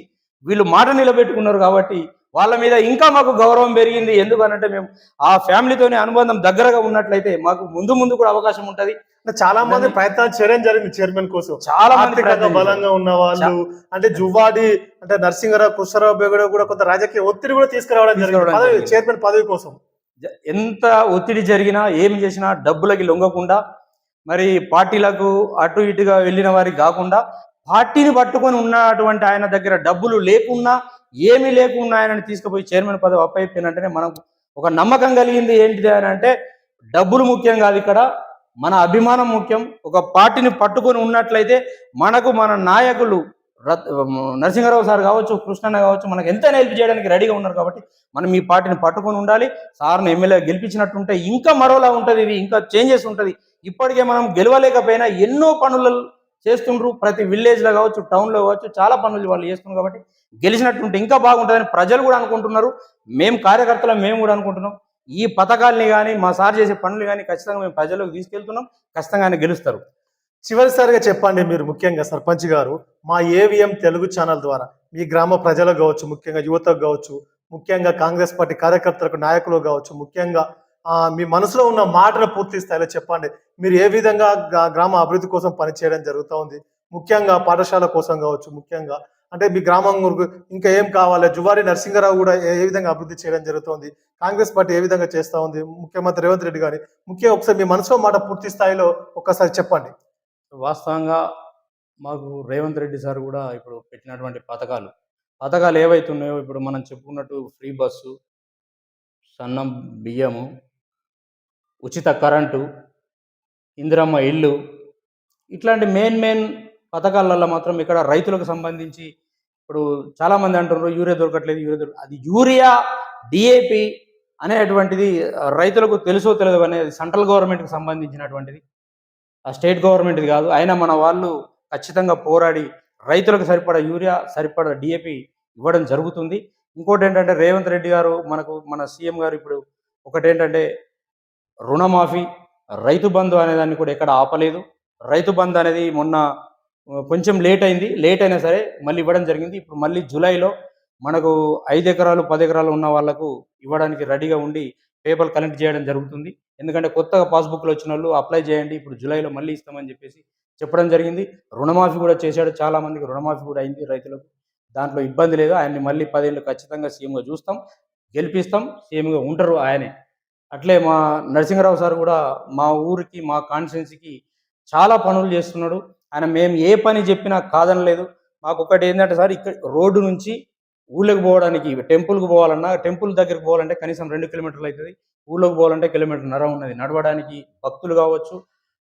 వీళ్ళు మాట నిలబెట్టుకున్నారు. కాబట్టి వాళ్ళ మీద ఇంకా మాకు గౌరవం పెరిగింది. ఎందుకనంటే మేము ఆ ఫ్యామిలీతోనే అనుబంధం దగ్గరగా ఉన్నట్లయితే మాకు ముందు కూడా అవకాశం ఉంటది. చాలా మంది ప్రయత్నాలు చేయడం జరిగింది చైర్మన్ కోసం. చాలా మంది ఆర్థికంగా బలంగా ఉన్న వాళ్ళు అంటే జువ్వాడి అంటే నరసింహరావు, కృష్ణరావు కూడా కొంత రాజకీయ ఒత్తిడి కూడా తీసుకురావడం జరిగింది చైర్మన్ పదవి కోసం. ఎంత ఒత్తిడి జరిగినా ఏమి చేసినా డబ్బులకి లొంగకుండా, మరి పార్టీలకు అటు ఇటుగా వెళ్ళిన వారికి కాకుండా పార్టీని పట్టుకొని ఉన్నటువంటి ఆయన దగ్గర డబ్బులు లేకున్నా ఏమీ లేకుండా ఆయనని తీసుకుపోయి చైర్మన్ పదవి అప్పయిపోయినంటేనే మనం ఒక నమ్మకం కలిగింది. ఏంటిది అని అంటే డబ్బులు ముఖ్యం కాదు, ఇక్కడ మన అభిమానం ముఖ్యం. ఒక పార్టీని పట్టుకొని ఉన్నట్లయితే మనకు మన నాయకులు నరసింహారావు సార్ కావచ్చు, కృష్ణన్న కావచ్చు, మనకు ఎంత హెల్ప్ చేయడానికి రెడీగా ఉన్నారు. కాబట్టి మనం ఈ పార్టీని పట్టుకొని ఉండాలి. సార్ని ఎమ్మెల్యే గెలిపించినట్టుంటే ఇంకా మరోలా ఉంటుంది, ఇది ఇంకా చేంజెస్ ఉంటుంది. ఇప్పటికే మనం గెలవలేకపోయినా ఎన్నో పనులు చేస్తుండ్రు. ప్రతి విలేజ్లో కావచ్చు, టౌన్లో కావచ్చు, చాలా పనులు వాళ్ళు చేస్తున్నారు. కాబట్టి గెలిచినట్టుంటే ఇంకా బాగుంటుందని ప్రజలు కూడా అనుకుంటున్నారు. మేము కార్యకర్తలు మేము కూడా అనుకుంటున్నాం. ఈ పథకాల్ని కానీ మా సార్ చేసే పనులు కానీ ఖచ్చితంగా మేము ప్రజలకు తీసుకెళ్తున్నాం. ఖచ్చితంగా ఆయన గెలుస్తారు. చివరిసారిగా చెప్పండి, మీరు ముఖ్యంగా సర్పంచ్ గారు మా ఏవిఎం తెలుగు ఛానల్ ద్వారా మీ గ్రామ ప్రజలకు కావచ్చు, ముఖ్యంగా యువతకు కావచ్చు, ముఖ్యంగా కాంగ్రెస్ పార్టీ కార్యకర్తలకు, నాయకులు కావచ్చు, ముఖ్యంగా మీ మనసులో ఉన్న మాటను పూర్తి స్థాయిలో చెప్పండి. మీరు ఏ విధంగా గ్రామ అభివృద్ధి కోసం పనిచేయడం జరుగుతూ ఉంది, ముఖ్యంగా పాఠశాల కోసం కావచ్చు, ముఖ్యంగా అంటే మీ గ్రామం ఇంకా ఏం కావాలి, జువ్వాడి నరసింహారావు కూడా ఏ విధంగా అభివృద్ధి చేయడం జరుగుతుంది, కాంగ్రెస్ పార్టీ ఏ విధంగా చేస్తూ ఉంది, ముఖ్యమంత్రి రేవంత్ రెడ్డి గారి ముఖ్యంగా ఒకసారి మీ మనసులో మాట పూర్తి స్థాయిలో ఒక్కసారి చెప్పండి. వాస్తవంగా మాకు రేవంత్ రెడ్డి సార్ కూడా ఇప్పుడు పెట్టినటువంటి పథకాలు ఏవైతున్నాయో ఇప్పుడు మనం చెప్పుకున్నట్టు ఫ్రీ బస్సు, సన్నం బియ్యము, ఉచిత కరెంటు, ఇందిరమ్మ ఇల్లు, ఇట్లాంటి మెయిన్ పథకాలలో మాత్రం ఇక్కడ రైతులకు సంబంధించి ఇప్పుడు చాలామంది అంటున్నారు యూరియా దొరకట్లేదు. అది యూరియా డిఏపి అనేటువంటిది రైతులకు తెలుసో తెలియదు అనేది సెంట్రల్ గవర్నమెంట్కి సంబంధించినటువంటిది, ఆ స్టేట్ గవర్నమెంట్ది కాదు. అయినా మన వాళ్ళు ఖచ్చితంగా పోరాడి రైతులకు సరిపడా యూరియా, సరిపడా డిఏపి ఇవ్వడం జరుగుతుంది. ఇంకోటి ఏంటంటే రేవంత్ రెడ్డి గారు మన సీఎం గారు ఇప్పుడు ఒకటేంటంటే రుణమాఫీ, రైతు బంధు అనే దాన్ని కూడా ఎక్కడ ఆపలేదు. రైతు బంధు అనేది మొన్న కొంచెం లేట్ అయినా సరే మళ్ళీ ఇవ్వడం జరిగింది. ఇప్పుడు మళ్ళీ జూలైలో మనకు 5 ఎకరాలు 10 ఎకరాలు ఉన్న వాళ్లకు ఇవ్వడానికి రెడీగా ఉండి పేపర్లు కలెక్ట్ చేయడం జరుగుతుంది. ఎందుకంటే కొత్తగా పాస్బుక్లు వచ్చిన వాళ్ళు అప్లై చేయండి, ఇప్పుడు జూలైలో మళ్ళీ ఇస్తామని చెప్పేసి చెప్పడం జరిగింది. రుణమాఫీ కూడా చేశాడు, చాలా మందికి రుణమాఫీ కూడా అయింది రైతులకు. దాంట్లో ఇబ్బంది లేదు. ఆయన్ని మళ్ళీ 10 ఏళ్ళు ఖచ్చితంగా సీఎంగా చూస్తాం, గెలిపిస్తాం, సీఎంగా ఉంటారు ఆయనే. అట్లే మా నరసింహారావు సార్ కూడా మా ఊరికి, మా కాన్స్టిట్యున్సీకి చాలా పనులు చేస్తున్నాడు. ఆయన మేము ఏ పని చెప్పినా కాదనలేదు. మాకు ఒకటి ఏంటంటే సార్, ఇక్కడ రోడ్డు నుంచి ఊళ్ళకి పోవడానికి, టెంపుల్కి పోవాలన్నా, టెంపుల్ దగ్గరికి పోవాలంటే కనీసం 2 కిలోమీటర్లు అవుతుంది. ఊళ్ళోకి పోవాలంటే 1.5 కిలోమీటర్లు ఉన్నది. నడవడానికి భక్తులు కావచ్చు,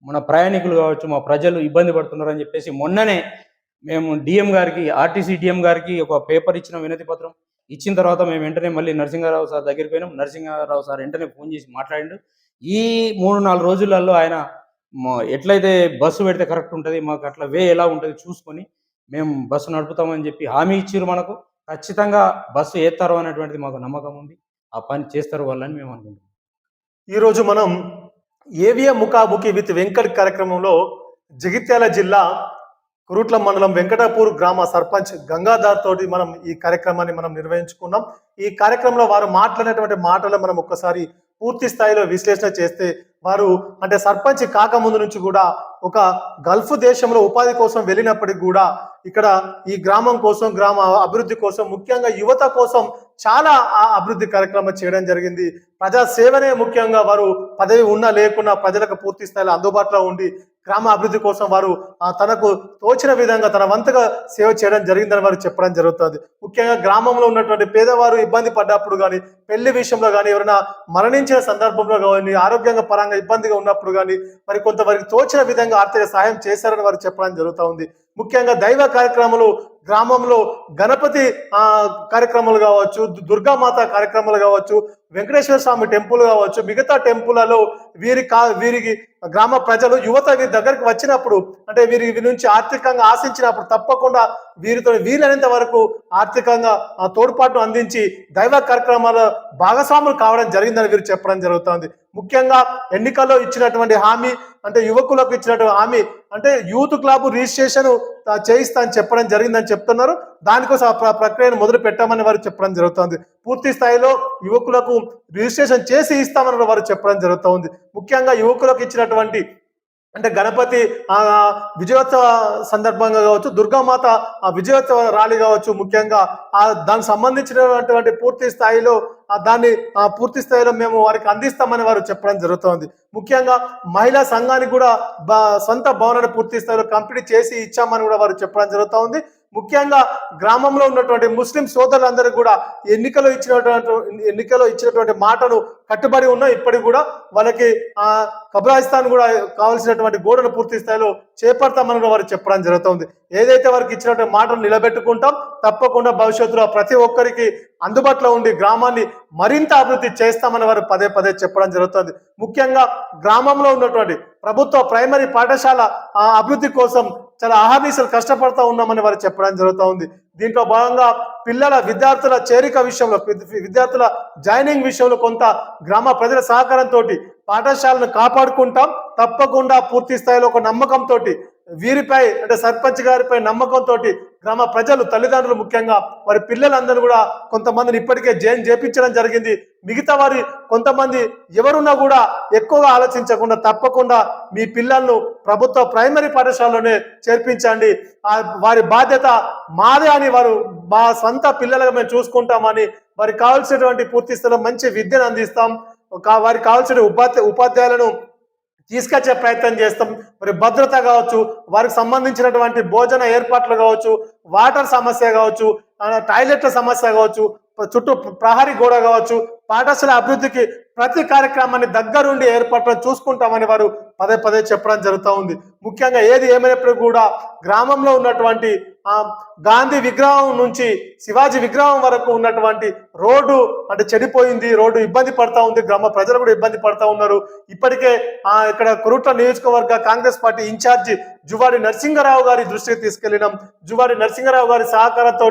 మన ప్రయాణికులు కావచ్చు, మా ప్రజలు ఇబ్బంది పడుతున్నారని చెప్పేసి మొన్ననే మేము డిఎం గారికి, ఆర్టీసీ డిఎం గారికి ఒక పేపర్ ఇచ్చిన, వినతి పత్రం ఇచ్చిన తర్వాత మేము వెంటనే మళ్ళీ నరసింహారావు సార్ దగ్గరికి పోయినాం. నరసింహారావు సార్ వెంటనే ఫోన్ చేసి మాట్లాడిండు. ఈ 3-4 రోజులలో ఆయన ఎట్లయితే బస్సు పెడితే కరెక్ట్ ఉంటుంది, మాకు అట్లా వే ఎలా ఉంటుంది చూసుకొని మేము బస్సు నడుపుతామని చెప్పి హామీ ఇచ్చారు. మనకు ఖచ్చితంగా బస్సు ఏత్తారు అనేటువంటిది మాకు నమ్మకం ఉంది. ఆ పని చేస్తారు వాళ్ళని మేము అనుకుంటున్నాం. ఈరోజు మనం ఏవిఎం ముఖాముఖి విత్ వెంకట్ కార్యక్రమంలో జగిత్యాల జిల్లా కురుట్ల మండలం వెంకటాపూర్ గ్రామ సర్పంచ్ గంగాధర్ తోటి మనం ఈ కార్యక్రమాన్ని మనం నిర్వహించుకున్నాం. ఈ కార్యక్రమంలో వారు మాట్లాడినటువంటి మాటలు మనం ఒక్కసారి పూర్తి స్థాయిలో విశ్లేషణ చేస్తే, వారు అంటే సర్పంచ్ కాకముందు నుంచి కూడా ఒక గల్ఫ్ దేశంలో ఉపాధి కోసం వెళ్ళినప్పటికీ కూడా ఇక్కడ ఈ గ్రామం కోసం, గ్రామ అభివృద్ధి కోసం, ముఖ్యంగా యువత కోసం చాలా అభివృద్ధి కార్యక్రమం చేయడం జరిగింది. ప్రజా సేవనే ముఖ్యంగా వారు పదవి ఉన్నా లేకున్నా ప్రజలకు పూర్తి స్థాయిలో అందుబాటులో ఉండి గ్రామ అభివృద్ధి కోసం వారు తనకు తోచిన విధంగా తన వంతుగా సేవ చేయడం జరిగిందని వారు చెప్పడం జరుగుతుంది. ముఖ్యంగా గ్రామంలో ఉన్నటువంటి పేదవారు ఇబ్బంది పడ్డప్పుడు కానీ, పెళ్లి విషయంలో కానీ, ఎవరైనా మరణించిన సందర్భంలో కానీ, ఆరోగ్యంగా పరంగా ఇబ్బందిగా ఉన్నప్పుడు కానీ మరి కొంతవరకు తోచిన విధంగా ఆర్థిక సహాయం చేశారని వారు చెప్పడం జరుగుతూ ఉంది. ముఖ్యంగా దైవ కార్యక్రమాలు గ్రామంలో గణపతి కార్యక్రమాలు కావచ్చు, దుర్గామాత కార్యక్రమాలు కావచ్చు, వెంకటేశ్వర స్వామి టెంపుల్ కావచ్చు, మిగతా టెంపుల్లో వీరికి గ్రామ ప్రజలు యువత వీరి దగ్గరికి వచ్చినప్పుడు అంటే వీరి నుంచి ఆర్థికంగా ఆశించినప్పుడు తప్పకుండా వీరితో వీలైనంత వరకు ఆర్థికంగా తోడ్పాటును అందించి దైవ కార్యక్రమాల భాగస్వాములు కావడం జరిగిందని వీరు చెప్పడం జరుగుతుంది. ముఖ్యంగా ఎన్నికల్లో ఇచ్చినటువంటి హామీ అంటే యువకులకు ఇచ్చినటువంటి హామీ అంటే యూత్ క్లబ్ రిజిస్ట్రేషన్ చేయిస్తా అని చెప్పడం జరిగిందని చెప్తున్నారు. దానికోసం ప్రక్రియను మొదలు పెట్టామని వారు చెప్పడం జరుగుతుంది. పూర్తి స్థాయిలో యువకులకు రిజిస్ట్రేషన్ చేసి ఇస్తామని వారు చెప్పడం జరుగుతుంది. ముఖ్యంగా యువకులకు ఇచ్చినటువంటి అంటే గణపతి విజయోత్సవ సందర్భంగా కావచ్చు, దుర్గామాత విజయోత్సవ ర్యాలీ కావచ్చు, ముఖ్యంగా దానికి సంబంధించినటువంటి పూర్తి స్థాయిలో దాన్ని పూర్తి స్థాయిలో మేము వారికి అందిస్తామని వారు చెప్పడం జరుగుతుంది. ముఖ్యంగా మహిళా సంఘానికి కూడా సొంత భవనాన్ని పూర్తి స్థాయిలో కంప్లీట్ చేసి ఇచ్చామని కూడా వారు చెప్పడం జరుగుతూ ఉంది. ముఖ్యంగా గ్రామంలో ఉన్నటువంటి ముస్లిం సోదరులందరూ కూడా ఎన్నికలో ఇచ్చినటువంటి మాటను కట్టుబడి ఉన్నా ఇప్పటికి కూడా వాళ్ళకి కబ్రాయిస్తాన్ కూడా కావాల్సినటువంటి గోడను పూర్తి స్థాయిలో చేపడతామని వారు చెప్పడం జరుగుతుంది. ఏదైతే వారికి ఇచ్చినటువంటి మాటను నిలబెట్టుకుంటాం, తప్పకుండా భవిష్యత్తులో ప్రతి ఒక్కరికి అందుబాటులో ఉండి గ్రామాన్ని మరింత అభివృద్ధి చేస్తామని వారు పదే పదే చెప్పడం జరుగుతుంది. ముఖ్యంగా గ్రామంలో ఉన్నటువంటి ప్రభుత్వ ప్రైమరీ పాఠశాల అభివృద్ధి కోసం చాలా అహర్నిశలు కష్టపడతా ఉన్నామని వారు చెప్పడం జరుగుతూ ఉంది. దీంట్లో భాగంగా విద్యార్థుల చేరిక విషయంలో, విద్యార్థుల జాయినింగ్ విషయంలో కొంత గ్రామ ప్రజల సహకారంతో పాఠశాలను కాపాడుకుంటాం. తప్పకుండా పూర్తి స్థాయిలో ఒక నమ్మకంతో వీరిపై అంటే సర్పంచ్ గారిపై నమ్మకంతో గ్రామ ప్రజలు, తల్లిదండ్రులు ముఖ్యంగా వారి పిల్లలందరూ కూడా కొంతమందిని ఇప్పటికే చేపించడం జరిగింది. మిగతా వారి కొంతమంది ఎవరున్నా కూడా ఎక్కువగా ఆలోచించకుండా తప్పకుండా మీ పిల్లలను ప్రభుత్వ ప్రైమరీ పాఠశాలలోనే చేర్పించండి, వారి బాధ్యత మాదే అని వారు మా సొంత పిల్లలుగా మేము చూసుకుంటామని వారికి కావాల్సినటువంటి పూర్తి స్థలం మంచి విద్యను అందిస్తాం, వారికి కావాల్సిన ఉపాధ్యాయులను తీసుకొచ్చే ప్రయత్నం చేస్తాం. మరి భద్రత కావచ్చు, వారికి సంబంధించినటువంటి భోజన ఏర్పాట్లు కావచ్చు, వాటర్ సమస్య కావచ్చు, టాయిలెట్ల సమస్య కావచ్చు, చుట్టూ ప్రహరీ గోడ కావచ్చు, పాఠశాల అభివృద్ధికి ప్రతి కార్యక్రమాన్ని దగ్గరుండి ఏర్పాట్లను చూసుకుంటామని వారు పదే పదే చెప్పడం జరుగుతూ ఉంది. ముఖ్యంగా ఏది ఏమైనప్పుడు కూడా గ్రామంలో ఉన్నటువంటి గాంధీ విగ్రహం నుంచి శివాజీ విగ్రహం వరకు ఉన్నటువంటి రోడ్డు అంటే చెడిపోయింది, రోడ్డు ఇబ్బంది పడతా ఉంది, గ్రామ ప్రజలు కూడా ఇబ్బంది పడతా ఉన్నారు. ఇప్పటికే ఇక్కడ కురుట్ల నియోజకవర్గ కాంగ్రెస్ పార్టీ ఇన్ఛార్జి జువాడి నరసింగరావు గారి దృష్టికి తీసుకెళ్లినాం. జువాడి నరసింగరావు గారి సహకారంతో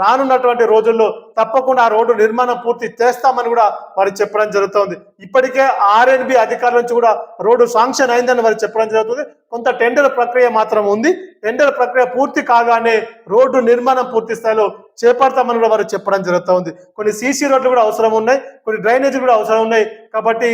రానున్నటువంటి రోజుల్లో తప్పకుండా ఆ రోడ్డు నిర్మాణం పూర్తి చేస్తామని కూడా వారు చెప్పడం జరుగుతుంది. ఇప్పటికే RNB అధికారుల నుంచి కూడా రోడ్డు శాంక్షన్ అయిందని వారు చెప్పడం జరుగుతుంది. కొంత టెండర్ ప్రక్రియ మాత్రం ఉంది. టెండర్ ప్రక్రియ పూర్తి కాగానే రోడ్డు నిర్మాణం పూర్తి స్థాయిలో చేపడతామని కూడా వారు చెప్పడం జరుగుతుంది. కొన్ని CC రోడ్లు కూడా అవసరం ఉన్నాయి, కొన్ని డ్రైనేజీలు కూడా అవసరం ఉన్నాయి. కాబట్టి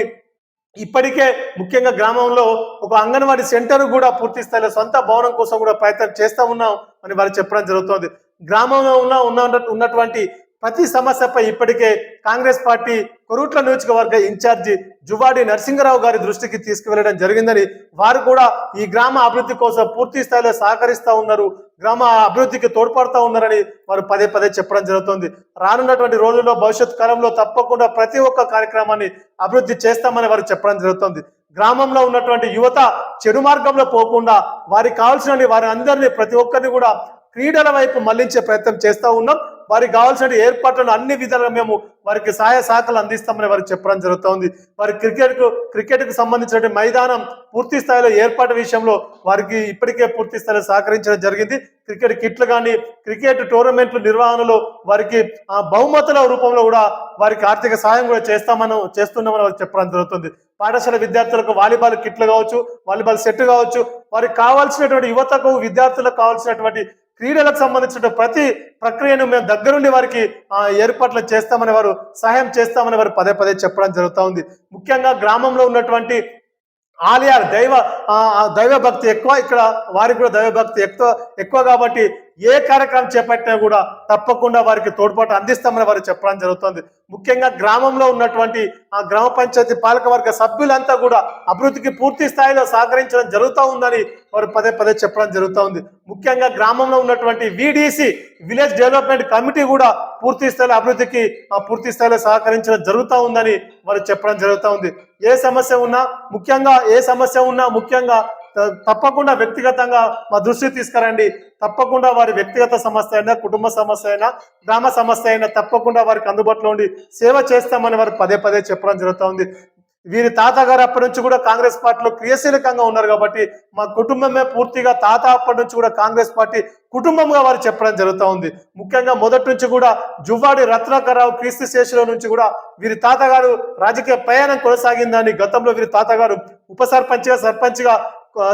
ఇప్పటికే ముఖ్యంగా గ్రామంలో ఒక అంగన్వాడీ సెంటర్ కూడా పూర్తి స్థాయిలో సొంత భవనం కోసం కూడా ప్రయత్నం చేస్తూ ఉన్నాం అని వారు చెప్పడం జరుగుతుంది. గ్రామంలో ఉన్నటువంటి ప్రతి సమస్యపై ఇప్పటికే కాంగ్రెస్ పార్టీ కొరుట్ల నియోజకవర్గ ఇన్ఛార్జి జువాడి నరసింగరావు గారి దృష్టికి తీసుకువెళ్ళడం జరిగిందని, వారు కూడా ఈ గ్రామ అభివృద్ధి కోసం పూర్తి స్థాయిలో సహకరిస్తూ ఉన్నారు, గ్రామ అభివృద్ధికి తోడ్పడుతూ ఉన్నారని వారు పదే పదే చెప్పడం జరుగుతుంది. రానున్నటువంటి రోజుల్లో భవిష్యత్ కాలంలో తప్పకుండా ప్రతి ఒక్క కార్యక్రమాన్ని అభివృద్ధి చేస్తామని వారు చెప్పడం జరుగుతుంది. గ్రామంలో ఉన్నటువంటి యువత చెడు మార్గంలో పోకుండా వారికి కావాల్సిన వారి అందరినీ ప్రతి ఒక్కరిని కూడా క్రీడల వైపు మళ్లించే ప్రయత్నం చేస్తూ ఉన్నాం. వారికి కావాల్సిన ఏర్పాట్లను అన్ని విధాలుగా మేము వారికి సహాయ సహకారాలు అందిస్తామని వారికి చెప్పడం జరుగుతుంది. వారి క్రికెట్కు సంబంధించిన మైదానం పూర్తి స్థాయిలో ఏర్పాటు విషయంలో వారికి ఇప్పటికే పూర్తి స్థాయిలో సహకరించడం జరిగింది. క్రికెట్ కిట్లు కానీ, క్రికెట్ టోర్నమెంట్ల నిర్వహణలో వారికి బహుమతుల రూపంలో కూడా వారికి ఆర్థిక సహాయం కూడా చేస్తున్నామని వారికి చెప్పడం జరుగుతుంది. పాఠశాల విద్యార్థులకు వాలీబాల్ కిట్లు కావచ్చు, వాలీబాల్ సెట్ కావచ్చు, వారికి కావాల్సినటువంటి యువతకు విద్యార్థులకు కావాల్సినటువంటి క్రీడలకు సంబంధించిన ప్రతి ప్రక్రియను మేము దగ్గరుండి వారికి ఏర్పాట్లు చేస్తామని వారు సహాయం చేస్తామని వారు పదే పదే చెప్పడం జరుగుతూ ఉంది. ముఖ్యంగా గ్రామంలో ఉన్నటువంటి ఆలయాలు దైవ భక్తి ఎక్కువ, ఇక్కడ వారికి కూడా దైవ భక్తి ఎక్కువ కాబట్టి ఏ కార్యక్రమం చేపట్టినా కూడా తప్పకుండా వారికి తోడ్పాటు అందిస్తామని వారు చెప్పడం జరుగుతుంది. ముఖ్యంగా గ్రామంలో ఉన్నటువంటి ఆ గ్రామ పంచాయతీ పాలకవర్గ సభ్యులంతా కూడా అభివృద్ధికి పూర్తి స్థాయిలో సహకరించడం జరుగుతూ ఉందని వారు పదే పదే చెప్పడం జరుగుతూ ఉంది. ముఖ్యంగా గ్రామంలో ఉన్నటువంటి విడిసి విలేజ్ డెవలప్మెంట్ కమిటీ కూడా పూర్తి స్థాయిలో అభివృద్ధికి పూర్తి స్థాయిలో సహకరించడం జరుగుతూ ఉందని వారు చెప్పడం జరుగుతూ ఉంది. ఏ సమస్య ఉన్నా ముఖ్యంగా తప్పకుండా వ్యక్తిగతంగా మా దృష్టికి తీసుకురండి. తప్పకుండా వారి వ్యక్తిగత సమస్య అయినా, కుటుంబ సమస్య అయినా, గ్రామ సమస్య అయినా తప్పకుండా వారికి అందుబాటులో ఉండి సేవ చేస్తామని వారు పదే పదే చెప్పడం జరుగుతూ ఉంది. వీరి తాతగారు అప్పటి నుంచి కూడా కాంగ్రెస్ పార్టీలో క్రియాశీలకంగా ఉన్నారు కాబట్టి మా కుటుంబమే పూర్తిగా తాత అప్పటి నుంచి కూడా కాంగ్రెస్ పార్టీ కుటుంబంగా వారు చెప్పడం జరుగుతూ ఉంది. ముఖ్యంగా మొదటి నుంచి కూడా జువ్వాడి రత్నాకరరావు క్రీస్తు శేషుల నుంచి కూడా వీరి తాతగారు రాజకీయ ప్రయాణం కొనసాగిందని, గతంలో వీరి తాతగారు ఉప సర్పంచ్గా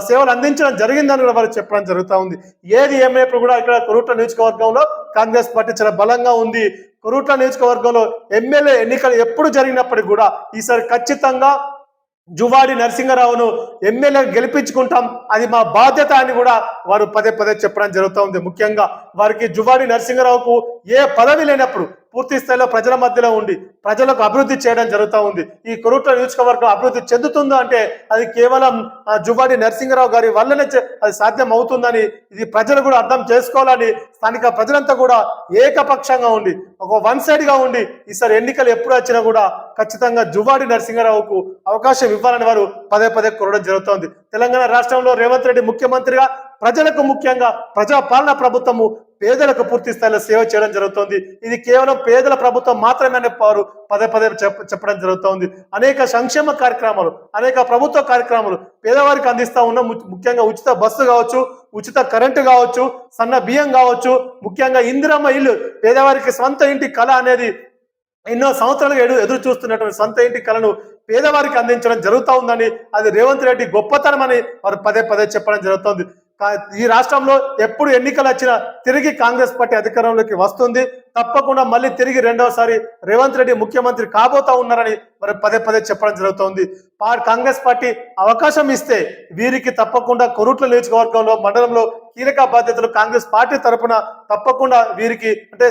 సేవలు అందించడం జరిగిందని కూడా వారు చెప్పడం జరుగుతూ ఉంది. ఏది ఏమైనప్పుడు కూడా ఇక్కడ కొరుట్ల నియోజకవర్గంలో కాంగ్రెస్ పార్టీ చాలా బలంగా ఉంది. కొరుట్ల నియోజకవర్గంలో ఎమ్మెల్యే ఎన్నికలు ఎప్పుడు జరిగినప్పటికీ కూడా ఈసారి ఖచ్చితంగా జువ్వాడి నరసింహారావును ఎమ్మెల్యే గెలిపించుకుంటాం, అది మా బాధ్యత అని కూడా వారు పదే పదే చెప్పడం జరుగుతూ ఉంది. ముఖ్యంగా వారికి జువ్వాడి నరసింహారావుకు ఏ పదవి లేనప్పుడు పూర్తి స్థాయిలో ప్రజల మధ్యలో ఉండి ప్రజలకు అభివృద్ధి చేయడం జరుగుతూ ఉంది. ఈ కొరుట్ల నియోజకవర్గం అభివృద్ధి చెందుతుందో అంటే అది కేవలం జువ్వాడి నరసింహారావు గారి వల్లనే అది సాధ్యం అవుతుందని ఇది ప్రజలు కూడా అర్థం చేసుకోవాలని స్థానిక ప్రజలంతా కూడా ఏకపక్షంగా ఉండి ఒక వన్ సైడ్ గా ఉండి ఈసారి ఎన్నికలు ఎప్పుడు వచ్చినా కూడా ఖచ్చితంగా జువ్వాడి నరసింహారావుకు అవకాశం ఇవ్వాలని వారు పదే పదే కోరడం జరుగుతోంది. తెలంగాణ రాష్ట్రంలో రేవంత్ రెడ్డి ముఖ్యమంత్రిగా ప్రజలకు ముఖ్యంగా ప్రజాపాలన ప్రభుత్వము పేదలకు పూర్తి స్థాయిలో సేవ చేయడం జరుగుతోంది. ఇది కేవలం పేదల ప్రభుత్వం మాత్రమే వారు పదే పదే చెప్పడం జరుగుతోంది. అనేక సంక్షేమ కార్యక్రమాలు, అనేక ప్రభుత్వ కార్యక్రమాలు పేదవారికి అందిస్తా ఉన్నాం. ముఖ్యంగా ఉచిత బస్సు కావచ్చు, ఉచిత కరెంటు కావచ్చు, సన్న బియ్యం కావచ్చు, ముఖ్యంగా ఇందిరమ్మ ఇల్లు పేదవారికి సొంత ఇంటి కళ అనేది ఎన్నో సంవత్సరాలుగా ఎదురు చూస్తున్నటువంటి సొంత ఇంటి కళను పేదవారికి అందించడం జరుగుతూ ఉందని, అది రేవంత్ రెడ్డి గొప్పతనం అని వారు పదే పదే చెప్పడం జరుగుతోంది. ఈ రాష్ట్రంలో ఎప్పుడు ఎన్నికలు వచ్చినా తిరిగి కాంగ్రెస్ పార్టీ అధికారంలోకి వస్తుంది. తప్పకుండా మళ్ళీ తిరిగి రెండవసారి రేవంత్ రెడ్డి ముఖ్యమంత్రి కాబోతా ఉన్నారని మరి పదే పదే చెప్పడం జరుగుతోంది. కాంగ్రెస్ పార్టీ అవకాశం ఇస్తే వీరికి తప్పకుండా కొరుట్ల నియోజకవర్గంలో మండలంలో కీలక బాధ్యతలు కాంగ్రెస్ పార్టీ తరఫున తప్పకుండా వీరికి అంటే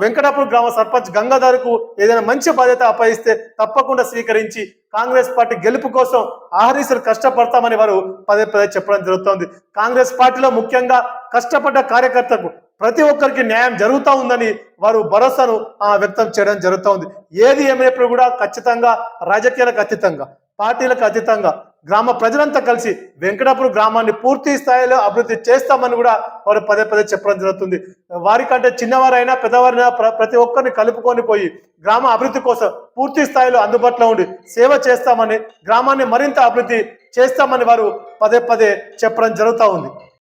వెంకటాపూర్ గ్రామ సర్పంచ్ గంగాధర్కు ఏదైనా మంచి బాధ్యత అప్పగిస్తే తప్పకుండా స్వీకరించి కాంగ్రెస్ పార్టీ గెలుపు కోసం ఆహరీసులు కష్టపడతామని వారు పదే పదే చెప్పడం జరుగుతోంది. కాంగ్రెస్ పార్టీలో ముఖ్యంగా కష్టపడ్డ కార్యకర్తకు ప్రతి ఒక్కరికి న్యాయం జరుగుతూ ఉందని వారు భరోసాను వ్యక్తం చేయడం జరుగుతూ ఉంది. ఏది ఏమైనప్పుడు కూడా ఖచ్చితంగా రాజకీయాలకు అతీతంగా, పార్టీలకు అతీతంగా గ్రామ ప్రజలంతా కలిసి వెంకటాపురం గ్రామాన్ని పూర్తి స్థాయిలో అభివృద్ధి చేస్తామని కూడా వారు పదే పదే చెప్పడం జరుగుతుంది. వారికంటే చిన్నవారైనా పెద్దవారైనా ప్రతి ఒక్కరిని కలుపుకొని పోయి గ్రామ అభివృద్ధి కోసం పూర్తి స్థాయిలో అందుబాటులో ఉండి సేవ చేస్తామని, గ్రామాన్ని మరింత అభివృద్ధి చేస్తామని వారు పదే పదే చెప్పడం జరుగుతూ ఉంది.